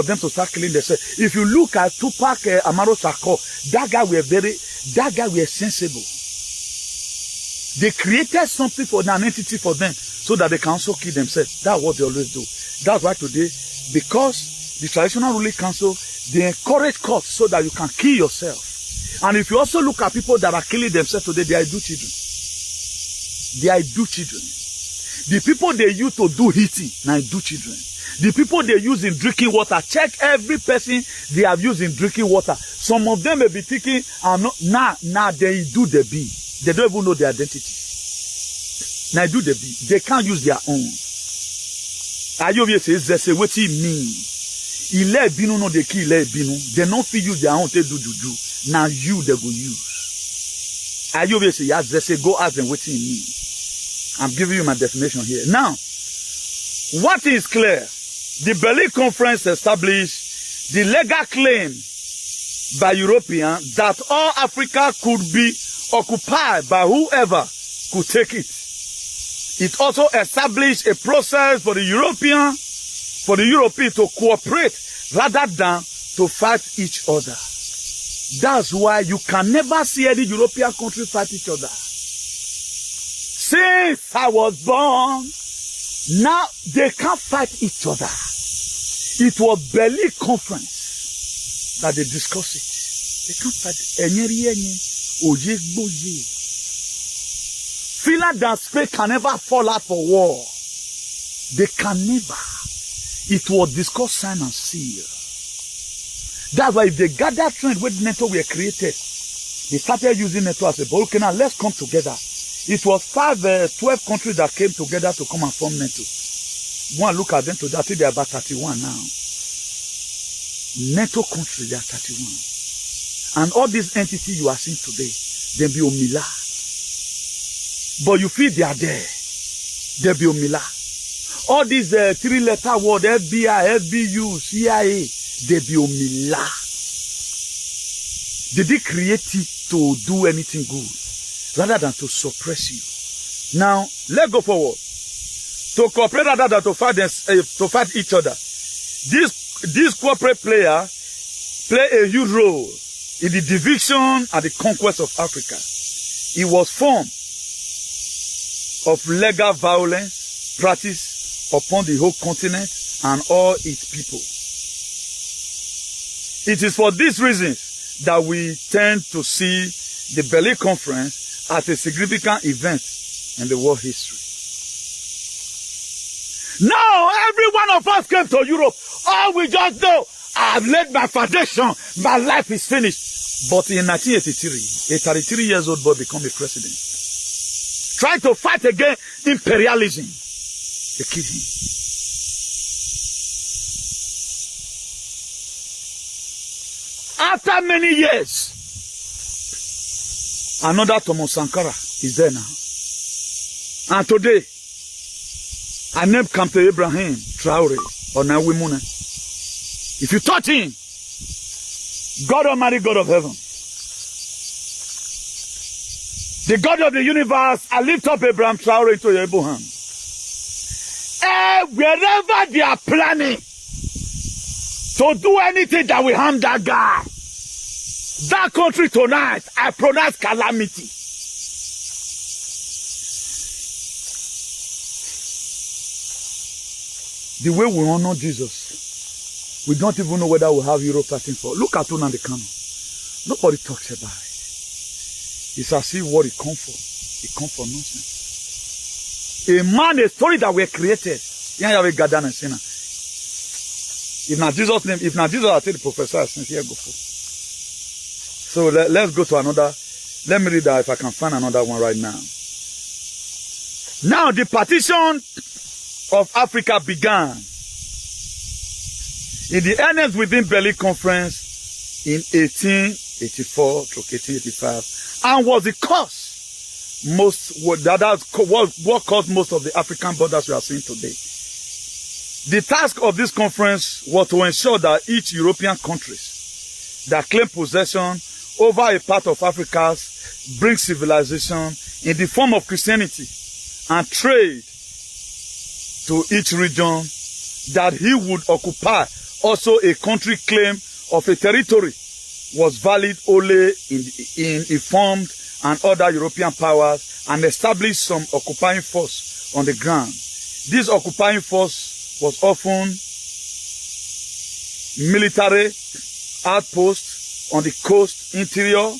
them to start killing themselves. If you look at Tupac Amaru Shakur, that guy were sensible. They created something for an entity for them, so that they can also kill themselves. That's what they always do. That's why today, because the traditional ruling council, they encourage court so that you can kill yourself. And if you also look at people that are killing themselves today, they are Idu children. They are Idu children. The people they use to do hitting, now Idu children. The people they use in drinking water, check every person they have used in drinking water. Some of them may be thinking, now they do the be. They don't even know their identity. Now do the be. They can't use their own. Ayobi says, they say, what he mean? Ile binu no de ki ile binu. They don't feel use their own to do juju. Now you they go use. Ayobi says, yes, they say, go ask them what he mean. I'm giving you my definition here. Now, what is clear? The Berlin Conference established the legal claim by Europeans that all Africa could be occupied by whoever could take it. It also established a process for the European to cooperate rather than to fight each other. That's why you can never see any European country fight each other. Since I was born, now they can't fight each other. It was Berlin Conference that they discussed it. They can't fight Finland and Spain can never fall out for war. They can never. It was discussed, sign and seal. That's why if they got that trend when NATO were created, they started using NATO as a ball. Okay, now let's come together. It was 12 countries that came together to come and form NATO. One look at them today, I think they are about 31 now. NATO countries, they are 31. And all these entities you are seeing today, they be Omila. But you feel they are there. There be Omila. All these 3-letter word, FBI, FBU, CIA, there be Omila. Did they create it to do anything good rather than to suppress you? Now, let's go forward. To cooperate rather than to fight each other. This corporate player play a huge role in the division and the conquest of Africa. It was formed of legal violence practiced upon the whole continent and all its people. It is for these reasons that we tend to see the Berlin Conference as a significant event in the world history. Now, every one of us came to Europe. All we just know, I've laid my foundation, my life is finished. But in 1983, a 33 years old boy became a president. Trying to fight against imperialism. They killed him. After many years, another Thomas Sankara is there now. And today, I named Captain Ibrahim Traore or Nawimuna. If you touch him, God Almighty, God of heaven, the God of the universe, I lift up Abraham Traore into your able hand. Wherever they are planning to do anything that will harm that guy, that country tonight, I pronounce calamity. The way we honor Jesus, we don't even know whether we'll have Europe fighting for. Look at Nnamdi Kanu. Nobody talks about it. It's as if what it come for. It come for nonsense. A man, a story that were created. You have a garden and sinner. If not Jesus' name, if not Jesus, I tell the professor, I say, here go for. So let's go to another. Let me read that if I can find another one right now. Now the partition of Africa began in the earnest within Berlin Conference in 1884 to 1885, and was the cause what caused most of the African borders we are seeing today. The task of this conference was to ensure that each European countries that claim possession over a part of Africa bring civilization in the form of Christianity and trade to each region, that he would occupy also a country claim of a territory was valid only in informed and other European powers, and establish some occupying force on the ground. This occupying force was often military outposts on the coast, interior,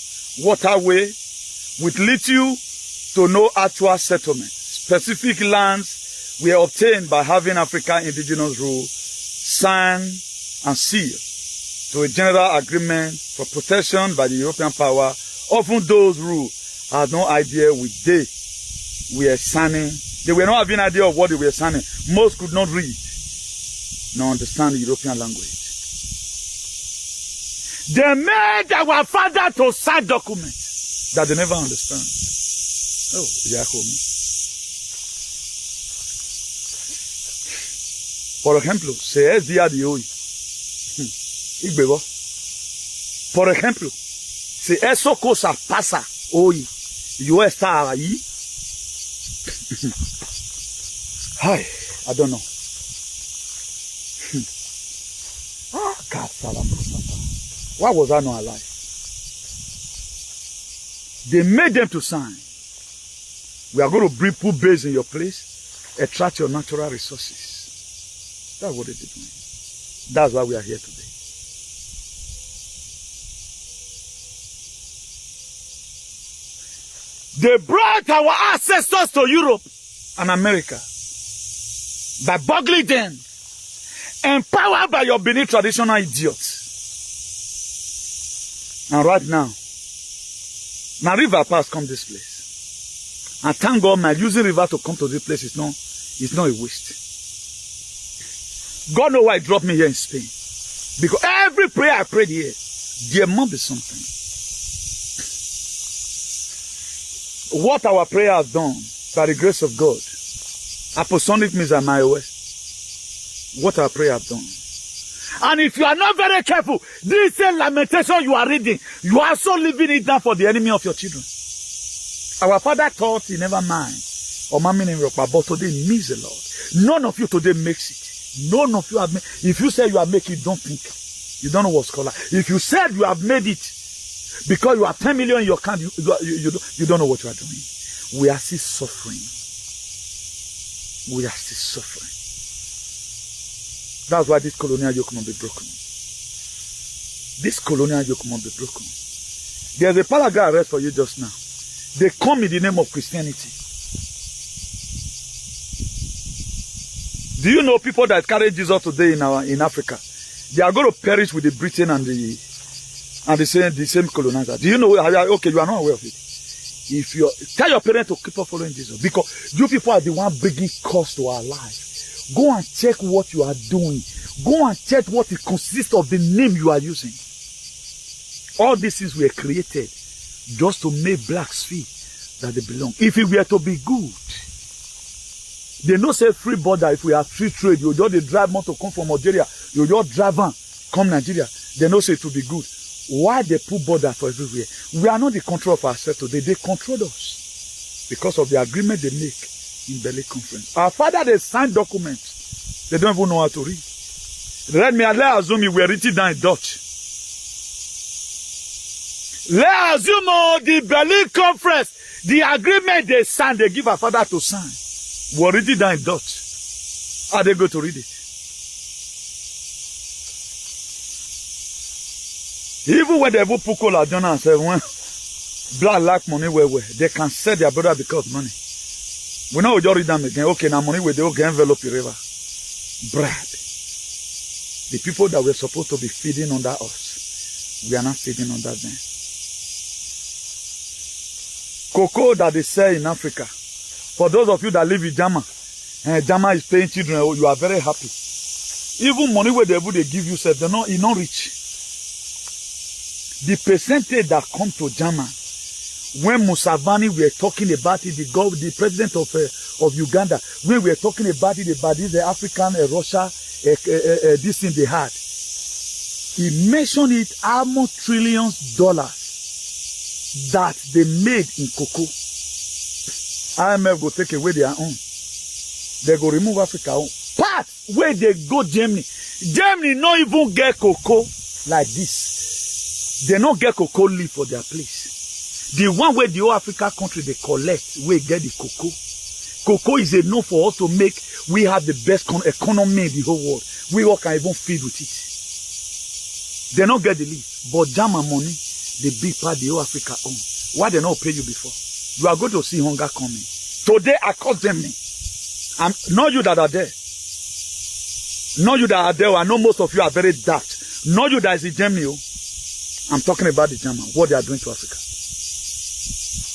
waterway, with little to no actual settlement. Specific lands were obtained by having African indigenous rule, signed and sealed to a general agreement for protection by the European power. Often those rule had no idea which they were signing. They were not having an idea of what they were signing. Most could not read nor understand the European language. They made our father to sign documents that they never understand. Oh, Yakomi. Por ejemplo, se es día de hoy. Por ejemplo, si eso cosa pasa hoy, yo estaba ahí. Hi, I don't know. Why was I not alive? They made them to sign. We are going to put base in your place, attract your natural resources. That's what they did. That's why we are here today. They brought our ancestors to Europe and America by burgling them, empowered by your Benin traditional idiots. And right now river pass come this place. And thank God my using river to come to this place is not a waste. God knows why he dropped me here in Spain. Because every prayer I prayed here, there must be something. What our prayer has done, by the grace of God, apostolic means am I aware? What our prayer has done. And if you are not very careful, this same lamentation you are reading, you are also leaving it down for the enemy of your children. Our father thought he never mind. Or mommy in Europe, but today means the Lord. None of you today makes it. None of you have made. If you say you are making it, don't think. You don't know what's called. If you said you have made it because you have 10 million in your account, you don't know what you are doing. We are still suffering. We are still suffering. That's why this colonial yoke must be broken. This colonial yoke must be broken. There's a paragraph I read for you just now. They come in the name of Christianity. Do you know people that carry Jesus today in Africa? They are going to perish with the Britain and the same colonizer. Do you know? Okay, you are not aware of it. If you tell your parents to keep on following Jesus, because you people are the one bringing cost to our life. Go and check what you are doing. Go and check what it consists of the name you are using. All these things were created just to make blacks feel that they belong. If it were to be good, they no say free border. If we have free trade, you just drive motor come from Algeria, you just drive on come Nigeria. They no say it will be good. Why they put border for everywhere? We are not the control of ourselves today. They control us because of the agreement they make in Berlin Conference. Our father, they sign documents. They don't even know how to read. Let assume we were written down in Dutch. Let's assume the Berlin Conference, the agreement they signed, they give our father to sign. Were written down in Dutch. How they go to read it? Even when they put cola down and say, when black lack money where they can sell their brother because of money. We know we just read them again. Okay, now money where they will get envelope river. Bread. The people that were supposed to be feeding under us, we are not feeding under them. Cocoa that they sell in Africa. For those of you that live in Jama, Jama is paying children, you are very happy. Even money where they give you, they're not rich. The percentage that come to Jama, when Museveni were talking about it, the president of Uganda, when we were talking about it, about this African Russia, this thing they had, he mentioned it almost trillions dollars that they made in cocoa. IMF go take away their own. They go remove Africa own. Part where they go Germany. Germany not even get cocoa like this. They not get cocoa leaf for their place. The one where the whole Africa country they collect, we get the cocoa. Cocoa is enough for us to make, we have the best economy in the whole world. We all can even feed with it. They not get the leaf. But German money, the big part the whole Africa own. Why they not pay you before? You are going to see hunger coming. Today, I call Germany. Not you that are there. Not you that are there. I know most of you are very dark. Not you that is in Germany. I'm talking about the German. What they are doing to Africa.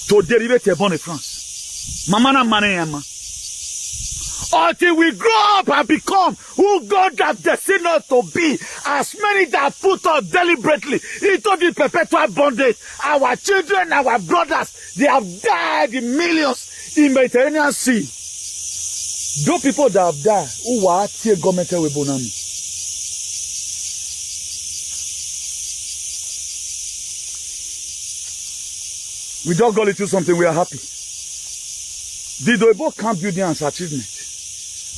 To derive Tebon in France. Mama na mane yama. Until we grow up and become who God has destined us to be, as many that put us deliberately into the perpetual bondage, our children, our brothers, they have died in millions in the Mediterranean Sea. Those people that have died, who were here government with Bonami. We just got into something, we are happy. The Doibo camp building as achievement.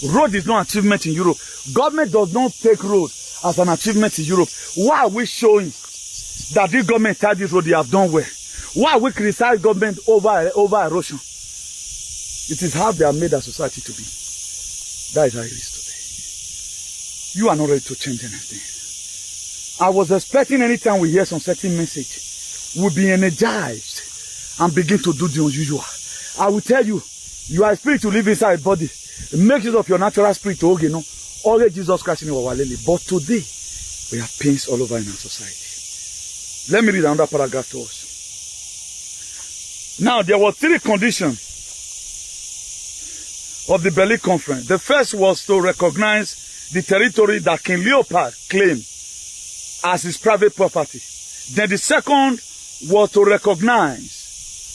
Road is not achievement in Europe. Government does not take road as an achievement in Europe. Why are we showing that this government had this road they have done well? Why are we criticize government over erosion? It is how they have made our society to be. That is how it is today. You are not ready to change anything. I was expecting anytime we hear some certain message, we'll be energized and begin to do the unusual. I will tell you, you are a spirit to live inside a body. Make use of your natural spirit to always Jesus Christ in our walele. But today, we have pains all over in our society. Let me read another paragraph to us. Now, there were 3 conditions of the Berlin Conference. The first was to recognize the territory that King Leopold claimed as his private property. Then the second was to recognize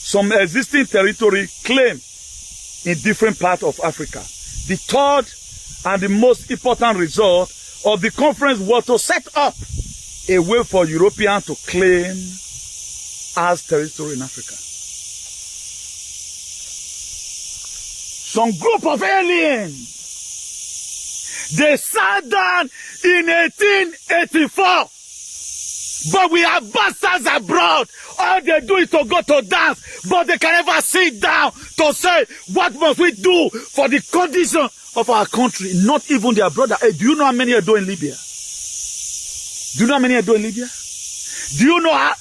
some existing territory claim in different parts of Africa. The third and the most important result of the conference was to set up a way for Europeans to claim as territory in Africa. Some group of aliens, they sat down in 1884. But we have bastards abroad. All they do is to go to dance. But they can never sit down to say, what must we do for the condition of our country? Not even their brother. Hey, do you know how many are doing in Libya? Do you know how many are doing in Libya? Do you know how?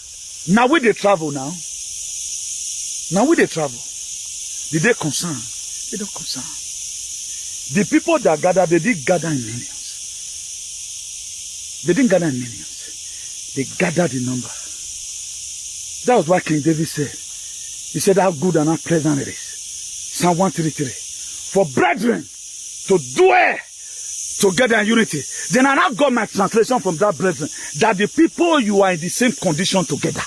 Now we they travel now. Now we they travel. Did they concern? They don't concern. The people that gathered, they didn't gather in millions. They didn't gather in millions. They gathered in number. That was what King David said. He said how good and how pleasant it is. Psalm 133. For brethren to dwell together in unity. Then I now got my translation from that brethren. That the people you are in the same condition together.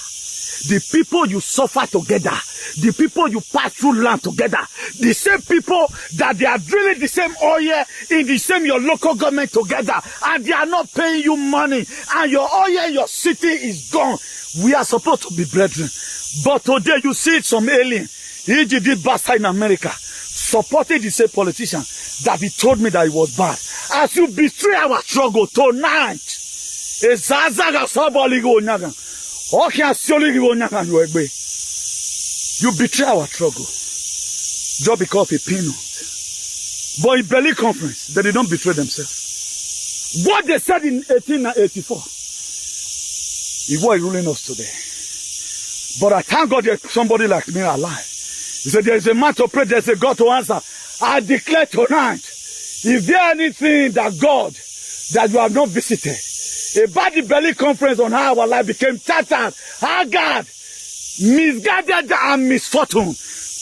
The people you suffer together. The people you pass through land together. The same people that they are drilling the same oil in the same your local government together. And they are not paying you money. And your oil in your city is gone. We are supposed to be brethren. But today you see some alien. He did bastard in America. Supported the same politician that he told me that it was bad. As you betray our struggle tonight. You betray our struggle just because of a peanut. But in Berlin conference, they did not betray themselves. What they said in 1884 is what is ruling us today. But I thank God there's somebody like me alive. He said, there is a man to pray, there's a God to answer. I declare tonight, if there anything that God, that you have not visited, about the Berlin conference on how our life became tattered, haggard, misguided and misfortune.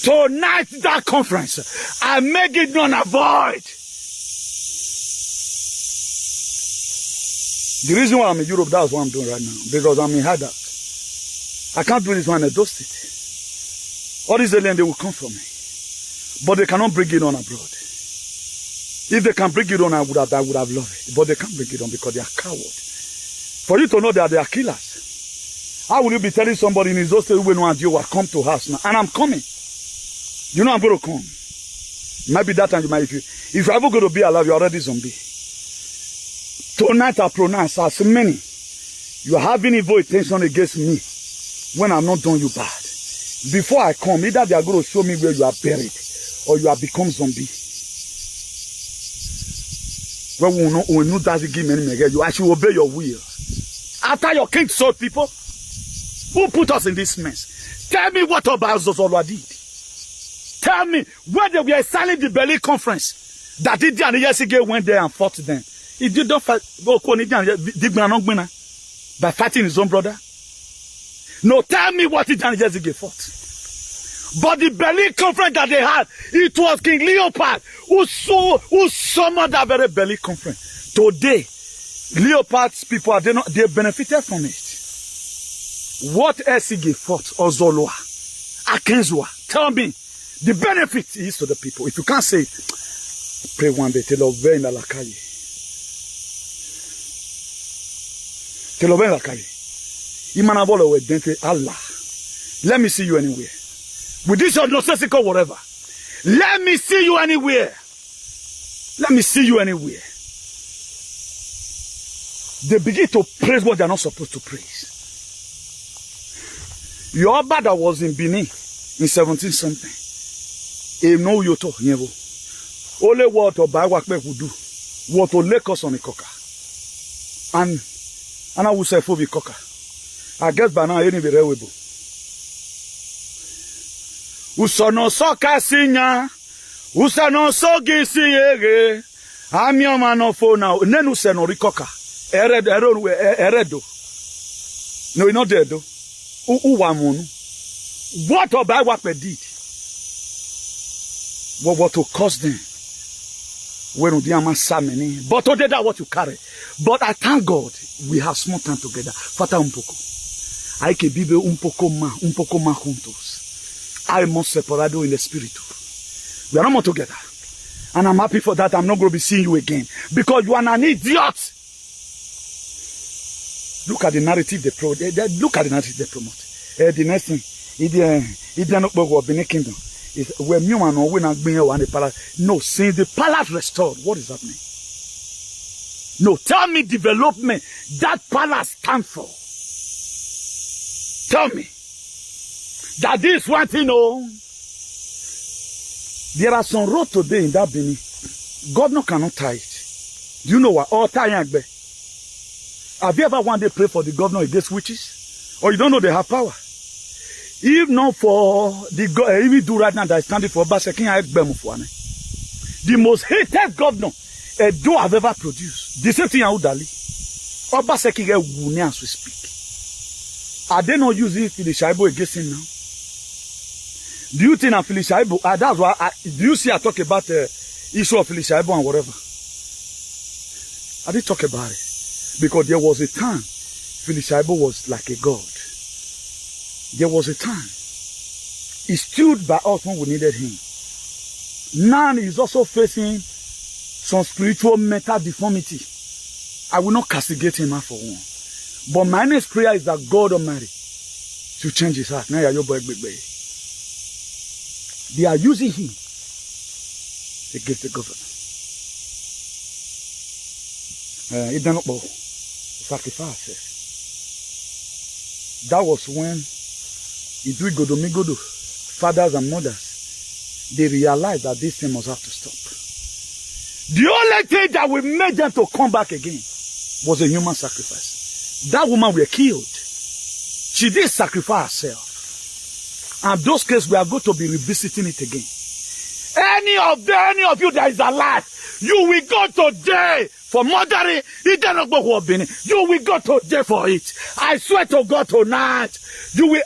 Tonight, that conference, I make it non-avoid. The reason why I'm in Europe, that's what I'm doing right now. Because I'm in Haddad. I can't do this one in Edo State. All these aliens, they will come for me. But they cannot bring it on abroad. If they can bring it on, I would have loved it. But they can't bring it on because they are cowards. For you to know that they are killers. How will you be telling somebody in his own state when you will come to us now? And I'm coming. You know I'm going to come. Maybe that time you might, if you're ever going to be alive, you're already zombie. Tonight I pronounce as many. You are having evil intention against me when I'm not doing you bad. Before I come, either they are going to show me where you are buried or you have become zombie. When we know that give me you actually obey your will. After your king sold people, who put us in this mess? Tell me what about Zozolwa did. Tell me where they were selling the Berlin conference that did and yesterday went there and fought them. He did not fight by fighting his own brother. No, tell me what did and yesterday fought. But the Berlin conference that they had, it was King Leopold who summoned that very Berlin conference. Today, Leopard's people, they benefited from it. What else he fought? Ozolwa, Akenzwa. Tell me, the benefit is to the people. If you can't say it, pray one day. Tell Allah. Let me see you anywhere. With this or nonsensical whatever. Let me see you anywhere. Let me see you anywhere. They begin to praise what they are not supposed to praise. Your father was in Benin in 17 something. No yoto yevo. Only what to buy what we do. What to lake us on a cocker. And I will say for the cocker. I guess by now any very able. Usono soka sinya. Usano sogi siyege. I'm your man of phone now. Nenu seno rikoka. Eredo. No, you're not there though. What about what we did? What to cost them? When we are but today that's what you carry. But I thank God we have small time together. Fata un poco. Hay que vive un poco más juntos. I must separate in the spirit. We are not more together. And I'm happy for that. I'm not going to be seeing you again. Because you are an idiot. Look at the narrative they promote. Look at the narrative they promote. The next thing, it's not about the kingdom. Is where you and we not being one the palace. No, since the palace restored, what is happening? No, tell me development that palace stands for. Tell me that this one thing. Oh, there are some roads today in that Benin. Governor cannot tie it. Do you know what? All tie. Have you ever one day prayed for the governor against witches? Or you don't know they have power? If not for the if we do right now that is standing for Basekin, the most hated governor Edo have ever produced. The same thing Dali. Obaseki get wune as we speak. Are they not using Philip Shaibu against him now? Do you think Philip Shaibu? That's why. Do you see I talk about the issue of Philip Shaibu and whatever? I did talk about it because there was a time Philip Shaibu was like a god. There was a time he stood by us when we needed him. Now he's also facing some spiritual mental deformity. I will not castigate him for one. But my next prayer is that God Almighty should change his heart. Now you're your boy, big boy. They are using him against the government. It did not sacrifice. That was when Godo, fathers and mothers, they realized that this thing must have to stop. The only thing that will make them to come back again was a human sacrifice. That woman were killed. She did sacrifice herself. And those cases, we are going to be revisiting it again. Any of you that is alive, you will go to jail for murdering. You will go to jail for it. I swear to God tonight,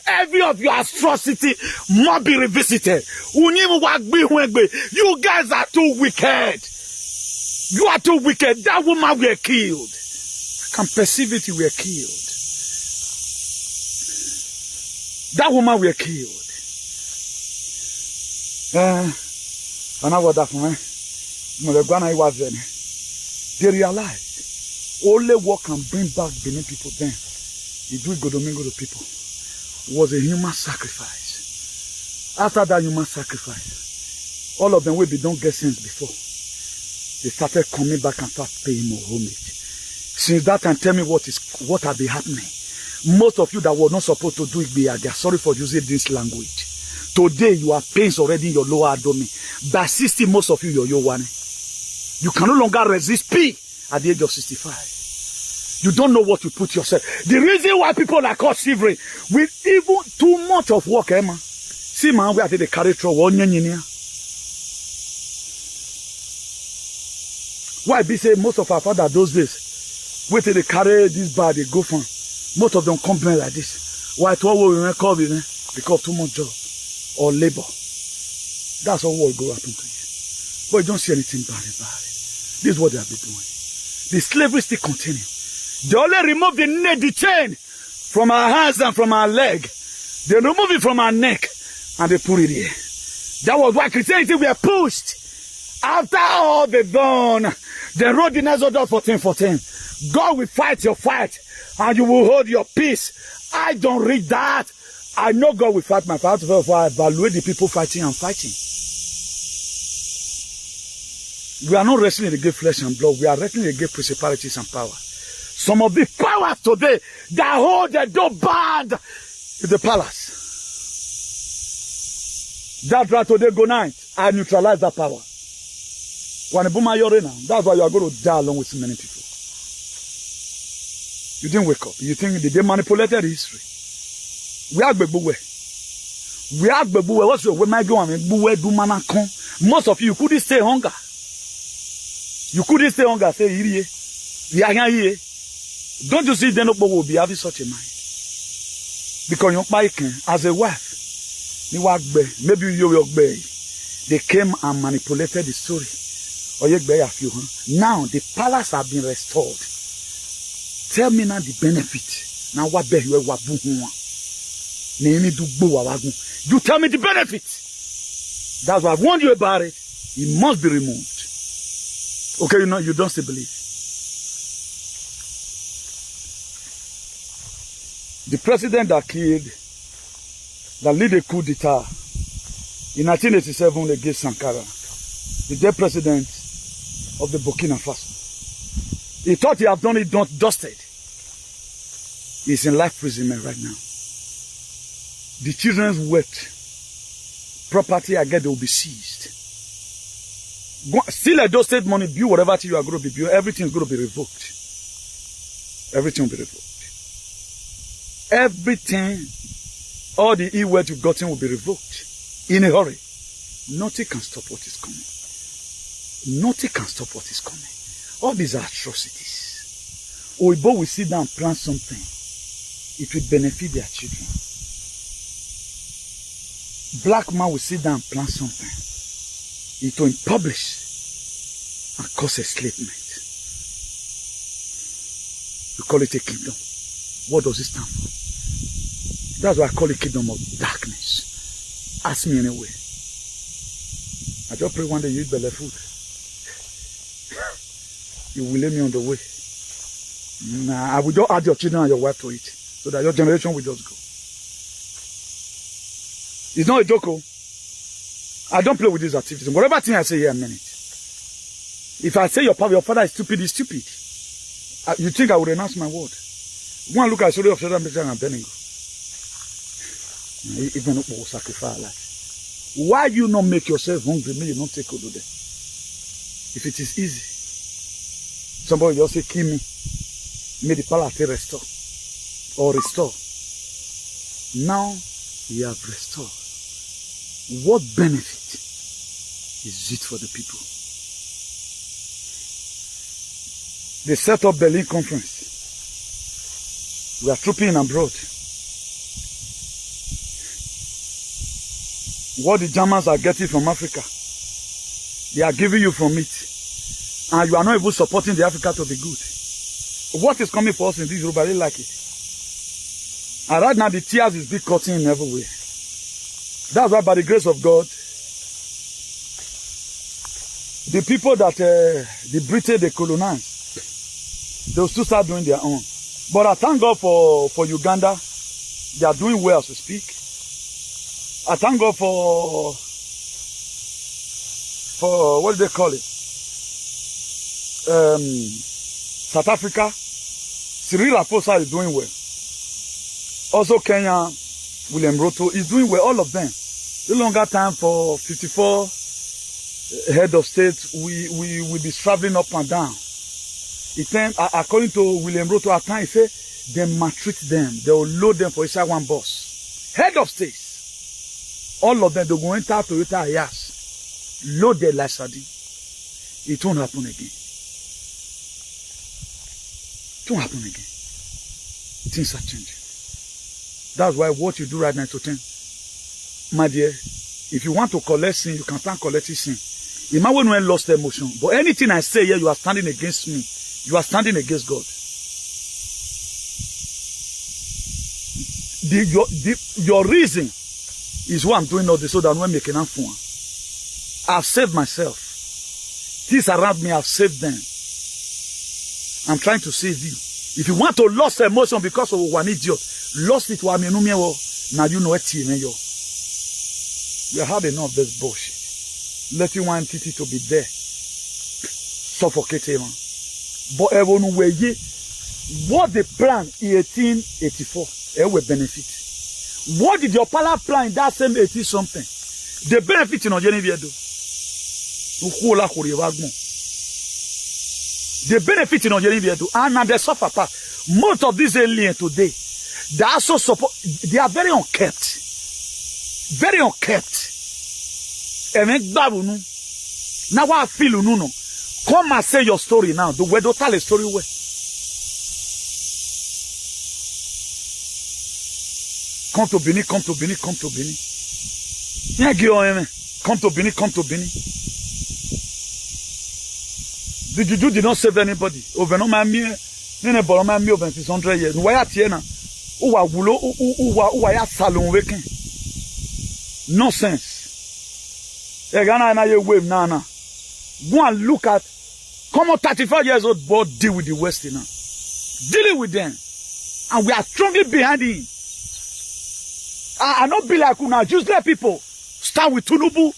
every of your atrocity must be revisited. You guys are too wicked. You are too wicked. That woman were killed. I can perceive it, you were killed. That woman were killed. And I was that for me. They realized only what can bring back Benin people then, you do go to people, was a human sacrifice. After that human sacrifice, all of them will be don't get sense before. They started coming back and start paying more homage. Since that time, tell me what have been happening. Most of you that were not supposed to do it, they are sorry for using this language. Today, you have pains already in your lower abdomen. By 60, most of you, you're one. You can no longer resist P at the age of 65. You don't know what you put yourself. The reason why people are caught shivering with even too much of work, man. See, man, we are the carry through one year. Why be say most of our fathers those days, wait till they carry this bag, they go from. Most of them come like this. Why to what we call it? Because too much job or labor. That's all what will go happen to you. But you don't see anything bad about it. This is what they have been doing. The slavery still continue. They only remove the chain from our hands and from our leg. They remove it from our neck and they put it here. That was why Christianity were pushed. After all they done, they wrote in Exodus 14:14. God will fight your fight and you will hold your peace. I don't read that. I know God will fight my fight before I evaluate the people fighting and fighting. We are not wrestling against flesh and blood. We are wrestling against principalities and power. Some of the powers today that hold the door bad in the palace. That's right today go night. I neutralize that power. That's why you are going to die along with so many people. You didn't wake up. You think they manipulated history. We are Bebuwe. We are Bebuwe. What's your way? Most of you couldn't stay hunger. You couldn't stay hunger. Say here. Don't you see Denobo will be having such a mind? Because you're biking as a wife. Maybe you will be. They came and manipulated the story. Now the palace have been restored. Tell me now the benefit. Now what be you wabu? You tell me the benefit. That's why I warned you about it. It must be removed. Okay, you don't still believe. The president that led a coup d'etat in 1987 against Sankara, the dead president of the Burkina Faso, he thought he had done it dusted. He's in life imprisonment right now. The children's wealth, property I get, they will be seized. Still, those state money, build whatever you are going to be built, everything is going to be revoked. Everything will be revoked. Everything, all the e-wealth you've gotten will be revoked in a hurry. Nothing can stop what is coming. Nothing can stop what is coming. All these are atrocities. Oibo will sit down and plan something. It will benefit their children. Black man will sit down and plan something. It will publish and cause enslavement. You call it a kingdom. What does it stand for? That's why I call it kingdom of darkness. Ask me anyway. I just pray one day you eat belly food. You will lay me on the way. Nah, I will just add your children and your wife to it, so that your generation will just go. It's not a joke. I don't play with these activities. Whatever thing I say here, I mean it. If I say your father is stupid, he's stupid. You think I would renounce my word? Go and look at the story of Shadrach, Meshach, and Abednego. Even will sacrifice life. Why you not make yourself hungry? May you not take hold of them. If it is easy, somebody just say, kill me. May the palace restore. Or restore. Now, you have restored. What benefit is it for the people? They set up Berlin Conference. We are trooping abroad. What the Germans are getting from Africa, they are giving you from it. And you are not even supporting the Africa to be good. What is coming for us in this Yoruba, I really like it. And right now the tears is big cutting everywhere. That's why by the grace of God, the people that the British, they colonized, they'll still start doing their own. But I thank God for Uganda. They are doing well as we speak. I thank God for what do they call it? South Africa. Cyril Ramaphosa is doing well. Also Kenya, William Ruto is doing well. All of them. No longer time for 54 head of state. We will be traveling up and down. According to William Ruto, at times he say they maltreat them. They will load them for inside one bus. Head of states. All of them, they go enter Toyota Ayas. Load their like sardine. It won't happen again. It won't happen again. Things are changing. That's why what you do right now is to change. My dear, if you want to collect sin, you can start collecting sin. Imagine when I lost emotion. But anything I say here, you are standing against me. You are standing against God. Your reason is why I'm doing all this, so that I'm not making enough fun. I've saved myself. Things around me, I've saved them. I'm trying to save you. If you want to lose emotion because of one idiot, lost it while now you know it. You have enough of this bullshit. Letting one entity to be there. Suffocating. But everyone will what the plan in 1884 will benefit. What did your palace plan in that same 80 something? The benefit in Genevieve do. The benefit in Genevieve do. And the suffer part. Most of these aliens today, they also support. They are very unkept. Very unkept. Now I feel no. Come and say your story now. The way to tell a story well. Come to Bini, come to Bini, come to Bini. Come to Bini, come to Bini. The juju did not save anybody. Over no man me, nene bolo man me over 600 years. Why at here now? Uwa gulo, uwa ya salon weken. Nonsense. Ghana na you wave now. Go and look at common 35 years old boy deal with the West now. Dealing with them. And we are strongly behind him. I not be like una useless people. Start with Tinubu.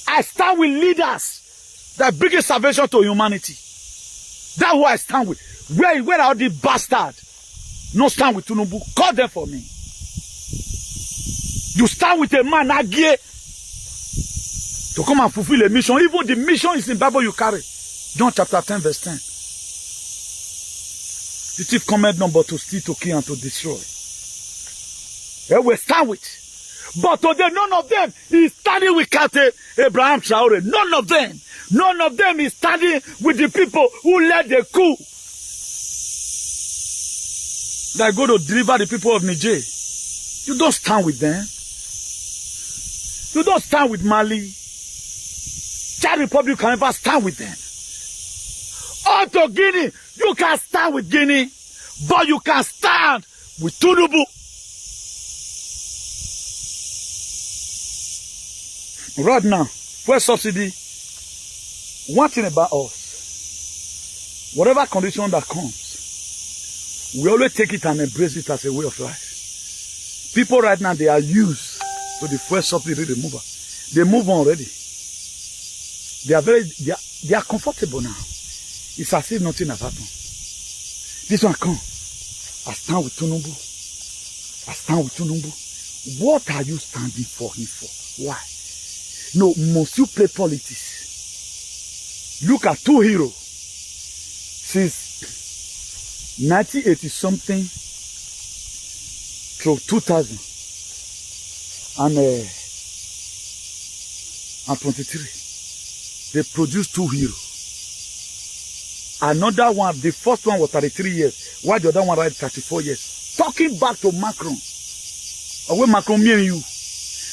I stand with leaders that bring salvation to humanity. That's who I stand with. Where are the bastards? No stand with Tinubu. Call them for me. You stand with a man Agie to come and fulfill a mission. Even the mission is in the Bible you carry. John chapter 10 verse 10. The thief cometh not but to steal, to kill, and to destroy. They will stand with. But today, none of them is standing with Captain Abraham Traore. None of them. None of them is standing with the people who led the coup. They go to deliver the people of Niger. You don't stand with them. You don't stand with Mali. Chad Republic can never stand with them. Auto Guinea, you can stand with Guinea, but you can stand with Tinubu. Right now, fuel subsidy, one thing about us, whatever condition that comes, we always take it and embrace it as a way of life. People right now, they are used to the fuel subsidy removal. They move on already. They are comfortable now. It's as if nothing has happened. This one come. I stand with Tinubu. I stand with Tinubu. What are you standing for him for? Why? No, must you play politics? Look at two heroes. Since 1980 something through 2000 and 23, they produced two heroes. Another one, the first one was 33 years, while the other one right 34 years. Talking back to Macron. Or when Macron, me and you.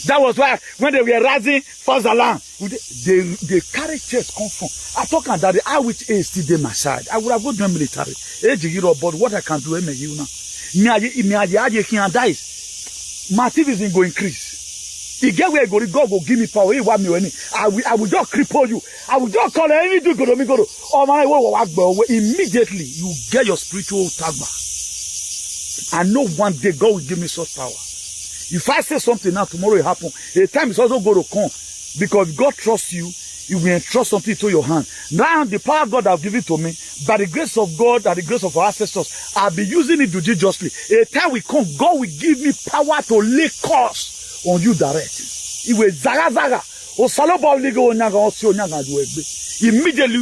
That was why when they were rising first alarm, they carry chairs come from. I talk about that I which is still there my side. I would have gone to the military. But what I can do, you know. My activism go increase. You get where God will give me power. I will just cripple you. I will just call anything go to me. Oh my, immediately you get your spiritual tag back. I know one day God will give me such power. If I say something now, tomorrow it happen. A time is also going to come. Because God trusts you, He will entrust something to your hand. Now the power God has given to me, by the grace of God and the grace of our ancestors, I'll be using it to do justly. A time will come, God will give me power to lay curse on you direct. He will zaga. Immediately,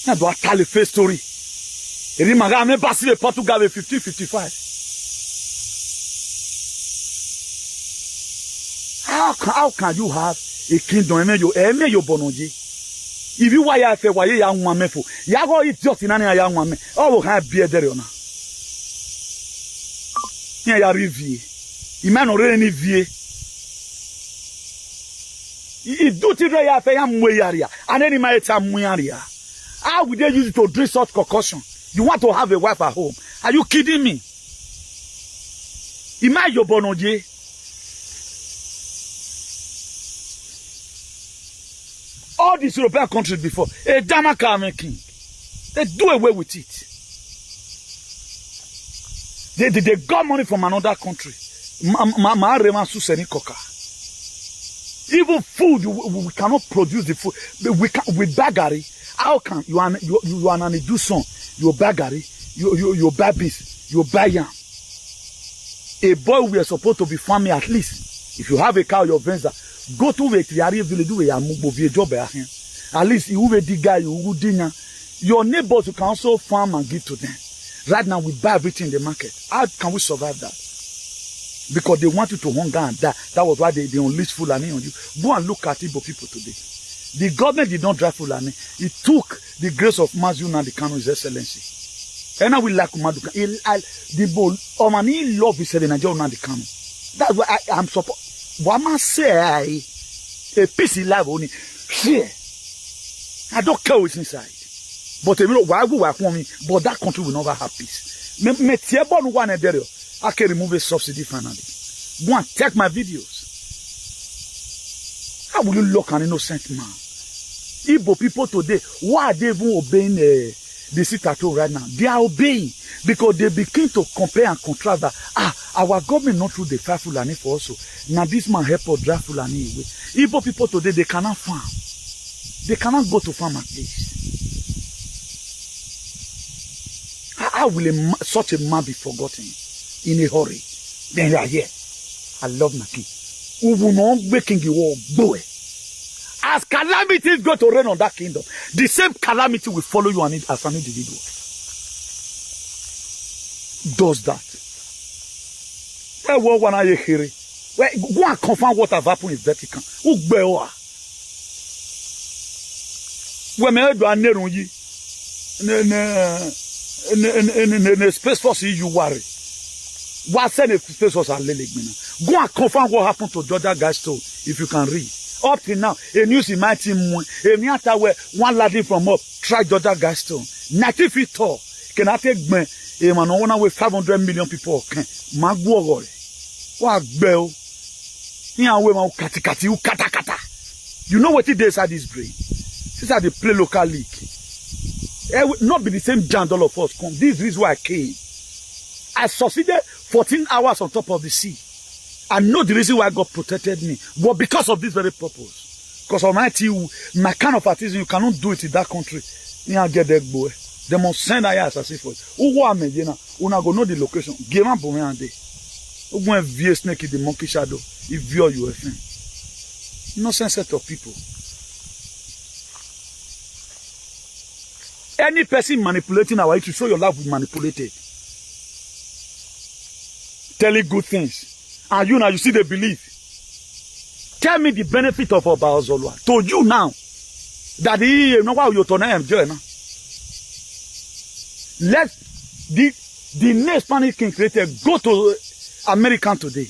now do I tell a face story? Remember, I'm never seen a Portugal 1555. How can you have a kingdom? If you wire for why young woman for Yago eat just in any young woman, oh, have beer there on. Here you review. Iman already vie. If do it right after I'm way area, and then my time area. How would they use it to drink such concussion? You want to have a wife at home? Are you kidding me? Imagine your bonoje. All these European countries before, a Jamaica making, they do away with it. They got money from another country. Even food, we cannot produce the food. With baggery, how can you are an eduson, you baggery, you buy beef, you buy yam. A boy we are supposed to be farming at least. If you have a cow, your venza, go to the village, do a job at least you will dig guy, you will dinner. Your neighbors you can also farm and give to them. Right now we buy everything in the market. How can we survive that? Because they want you to hunger and die. That was why they unleashed Fulani on you. Go and look at Igbo people today. The government did not drive Fulani. It took the grace of Mazuna and the Kano, His Excellency. And I will like Maduka. The bowl, Omani love is the Nigerian and the Kano. That's why I'm support. What I say, a peace in life only. Share. I don't care what's inside. But why go work me? But that country will never have peace. Me tiebo no one there. I can remove a subsidy finally. Go and check my videos. How will you look an innocent man? Igbo people today, why are they even obeying the Citato right now? They are obeying because they begin to compare and contrast that our government not through the fight Fulani for also. Now this man help us drive Fulani away. Igbo people today, they cannot farm. They cannot go to farm at least. How will such a man be forgotten in a hurry? Then you are here. I love my king. Who will not making the war boy. As calamities go to reign on that kingdom, the same calamity will follow you as an individual. Does that? Go and confirm what have happened in Vatican. In Space Force you worry. What said the Space Force are go and confirm what happened to Georgia Gusto if you can read. Up till now, a news in my team, a near where one laddie from up tried Georgia Gusto. 90 feet tall. Can I take me a man on with 500 million people? Magwore. What bell? Here we want katikati u kata kata. You know what it is at this brain? This is the play local league. It will not be the same giant all of us come. This is why I came. I succeeded 14 hours on top of the sea. I know the reason why God protected me. But because of this very purpose. Because Almighty, my kind of artisan, you cannot do it in that country. You can't get that boy. They must send a assassin for it. Who are me? You know the location. Give up for me and day. Who go and view snake in the monkey shadow? If view you a friend. Nonsense set of people. Any person manipulating our way to show your love will manipulate it. Telling good things. And you now, you see the belief. Tell me the benefit of Oba Ozolwa. To you now, that he know why you turn enjoy now. Let the next Spanish king created go to American today.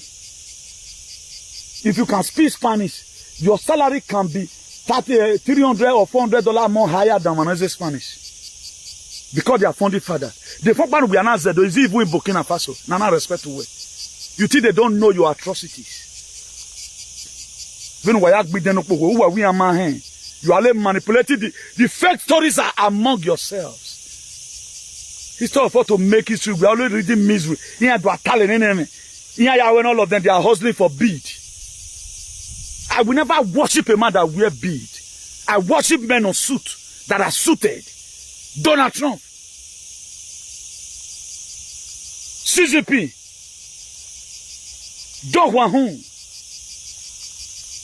If you can speak Spanish, your salary can be $300 or $400 more higher than Manasseh Spanish. Because they are funded fathers. The folk man will be announced that is even in Burkina Faso. Nana respect to it. You think they don't know your atrocities. When you are manipulating the fake stories are among yourselves. Instead of to make history, we are already reading misery. Here do talent enemy. Here when all of them they are hustling for bead. I will never worship a man that wear bead. I worship men on suit that are suited. Donald Trump, CGP. Dog Wahun,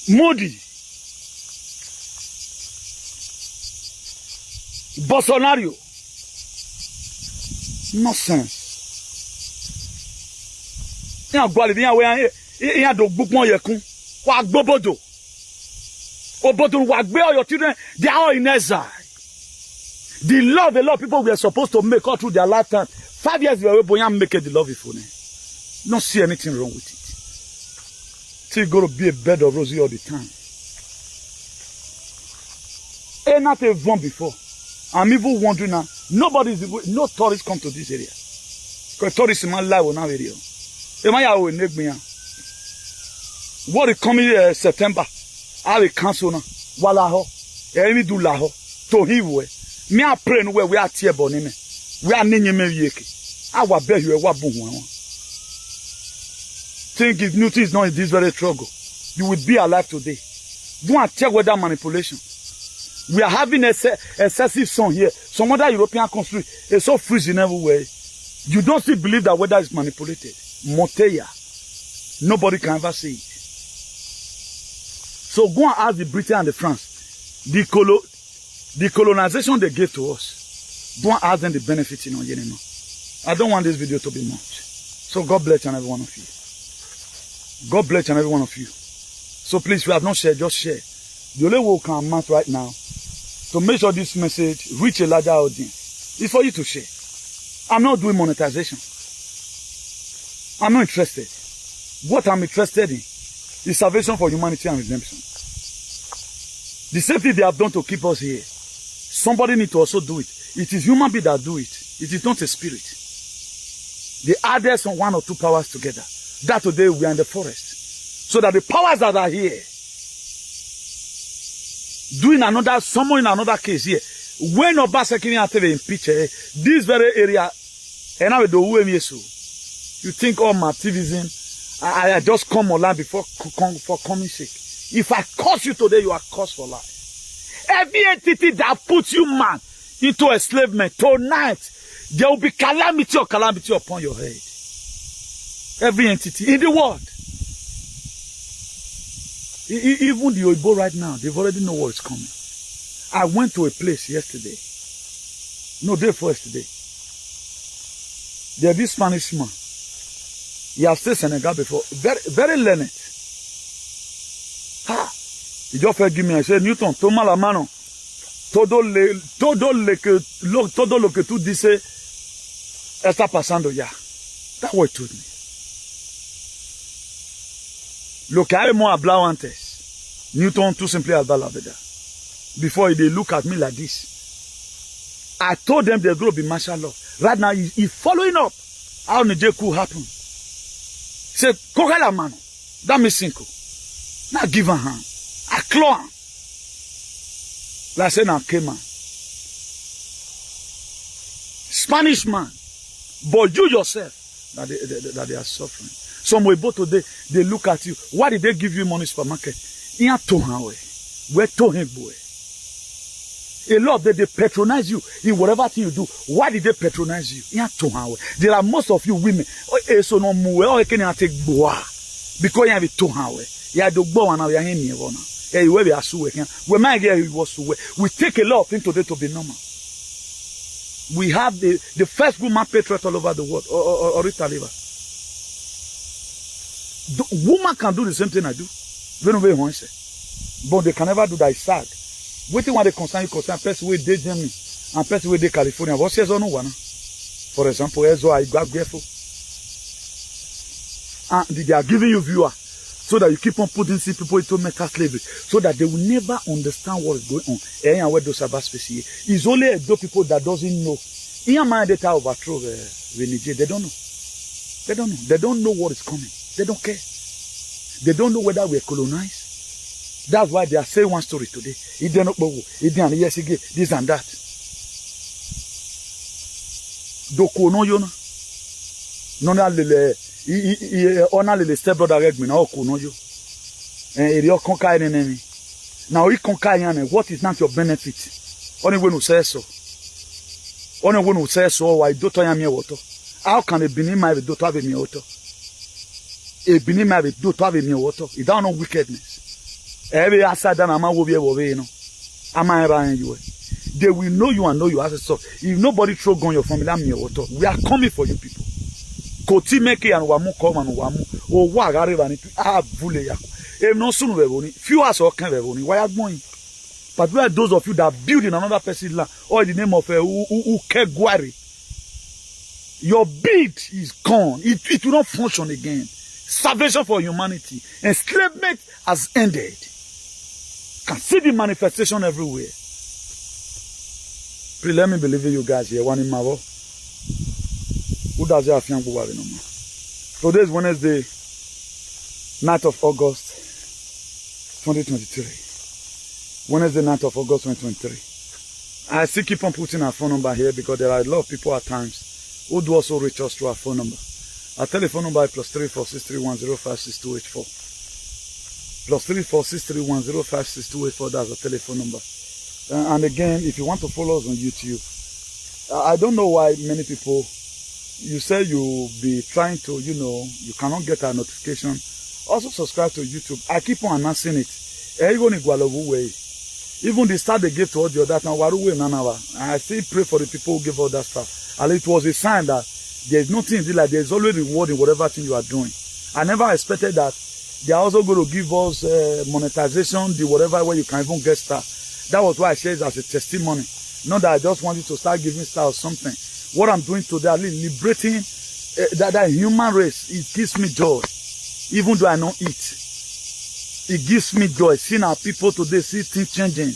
Modi, Bolsonaro. Nonsense. Here go here where here do book more yekun. Wa gbobodo. Obodo wa gbe all your children, they are all in exile. The love a lot of people were supposed to make all through their lifetime. 5 years ago, Boyan make the love before. Don't see anything wrong with it. Still going to be a bed of rosy all the time. Ain't not a one before. I'm even wondering now. No tourists come to this area. Because tourists in my life will not area. What is coming September? I will cancel now. Walaho. Emi do laho. To hiwe. Me a pray no where we are tear bonime. We are ninye me yeke. I will bear you a wabu. Think if Newton is not in this very struggle, you would be alive today. Go and check whether manipulation. We are having excessive sun here. Some other European country is so freezing everywhere. You don't still believe that weather is manipulated. Monteya. Nobody can ever say it. So go and ask the Britain and the France. The colonization they gave to us. Go and ask them the benefits in Oyenema. I don't want this video to be much. So God bless every one of you. God bless every one of you. So please, if you have not shared, just share. The only way we can amount right now to make sure this message reach a larger audience is for you to share. I'm not doing monetization. I'm not interested. What I'm interested in is salvation for humanity and redemption. The same thing they have done to keep us here. Somebody needs to also do it. It is human being that do it. It is not a spirit. They added some 1 or 2 powers together. That today we are in the forest. So that the powers that are here, doing another, someone in another case here, when Obaseki in picture, this very area, and now you think all my activism, I just come online before for coming sick. If I curse you today, you are cursed for life. Every entity that puts you, man, into enslavement, tonight, there will be calamity or calamity upon your head. Every entity in the world. Even the Oibo right now, they've already know what is coming. I went to a place yesterday. No, day before yesterday. There's this Spanish man. He has stayed in Senegal before. Very, very learned. He just forgive me. I said, Newton, toma la mano. Todo lo que tú dices está pasando ya. That's what he told me. Lo que hemos hablado antes. Newton too simply hablado la verdad. Before they look at me like this. I told them there's going to be martial law. Right now, he's following up how Niger could happen. He said, coge la mano. Dame 5. Now give a hand. I claw him. Like I said, now came man. Spanish man. But you yourself, that they are suffering. Some way both today, they look at you. Why did they give you money supermarket? Where to him boy? A lot of them, they patronize you in whatever thing you do. Why did they patronize you? There are most of you women. Because you have a tohawe. You have to go and we take a lot of things today to be normal. We have the first woman patriot all over the world. Orita Liva. Woman can do the same thing I do. But they can never do that. It's sad. Waiting when they concern person where they Germany and person where they California. What says on one? For example, Ezo I got grateful. And they are giving you viewer so that you keep on putting people into mental slavery so that they will never understand what is going on. And where those about species. It's only those people that doesn't know. In your mind, they overthrow Niger. They don't know. They don't know. They don't know what is coming. They don't care. They don't know whether we are colonized. That's why they are saying one story today. It didn't know this and that. Doko no yona. Nona lele ona lele stepbrother reg me na oko no yo. E ri okonka enemy. Now he conquer yan what is not your benefit? Only when you say so. Only when you say so why do to yan me water. How can a Benin man do to have me water? A Benin man do to have me water. It don't know wickedness. Every aside that man will be able to know. Am I right you? They will know you and know you as a source. If nobody throw gun your family, I'm your water. We are coming for you people. Koti meke and wamu come and wamu. O wa gare bani vule ya. If no soon we few as or can we why are going? But where are those of you that build in another person's land or in the name of Ukegwari? Your bid is gone. It will not function again. Salvation for humanity. Enslavement has ended. Can see the manifestation everywhere. Please let me believe in you guys here. One in my world. Who does have young boy no more? Today is Wednesday, 9th of August, 2023. Wednesday, 9th of August, 2023. I still keep on putting our phone number here because there are a lot of people at times who do also reach us through our phone number. Our telephone number is +34631056284. +34631056284. That's our telephone number. And again, if you want to follow us on YouTube, I don't know why many people, you say you'll be trying to, you cannot get our notification. Also subscribe to YouTube. I keep on announcing it. Even the start they gave to all the other time, I still pray for the people who give all that stuff. And it was a sign that there's nothing like there's always reward in whatever thing you are doing. I never expected that they are also going to give us monetization, the whatever way you can even get stuff. That was why I said it as a testimony. Not that I just wanted to start giving stuff or something. What I'm doing today, liberating that human race, it gives me joy. Even though I don't eat. It gives me joy. Seeing our people today, see things changing.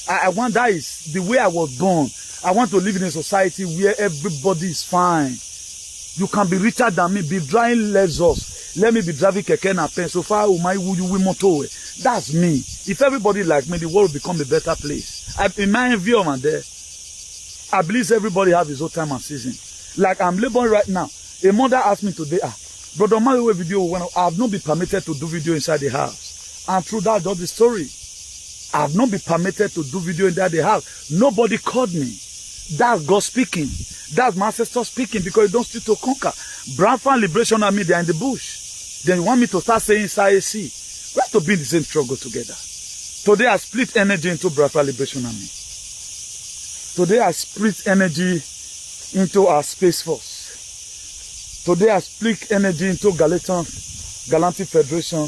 I want that is the way I was born. I want to live in a society where everybody is fine. You can be richer than me, be driving Lexus. Let me be driving keke na pen. So far, you motor. That's me. If everybody like me, the world will become a better place. In my view, man, there, I believe everybody have his own time and season. Like I'm laboring right now. A mother asked me today, brother, my video when I have not been permitted to do video inside the house. And through that, that's the story. I have not been permitted to do video inside the house. Nobody called me. That's God speaking. That's my ancestor speaking, because you don't still to conquer. Biafran Liberation Army, they are in the bush. Then you want me to start saying SAEC. We have to be in the same struggle together. Today I split energy into Biafran Liberation Army. Today I split energy into our Space Force. Today I split energy into Galantic Federation,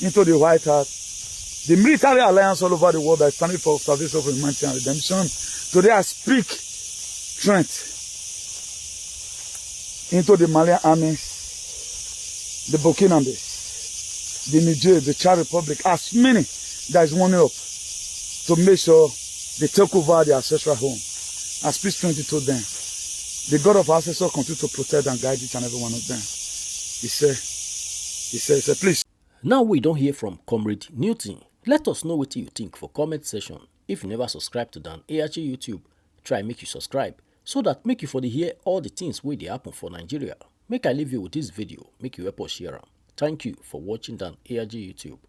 into the White House. The military alliance all over the world that is standing for salvation of humanity and redemption. Today I speak strength into the Malian armies, the Burkina Faso, the Niger, the Chad Republic, as many that is warming up to make sure they take over their ancestral home. I speak strength to them. The God of ancestors continue to protect and guide each and every one of them. He said, please. Now we don't hear from Comrade Newton. Let us know what you think for comment section. If you never subscribe to Dan ARG YouTube, try make you subscribe so that make you for the hear all the things wey dey happen for Nigeria. Make I leave you with this video, make you help us share am. Thank you for watching Dan ARG YouTube.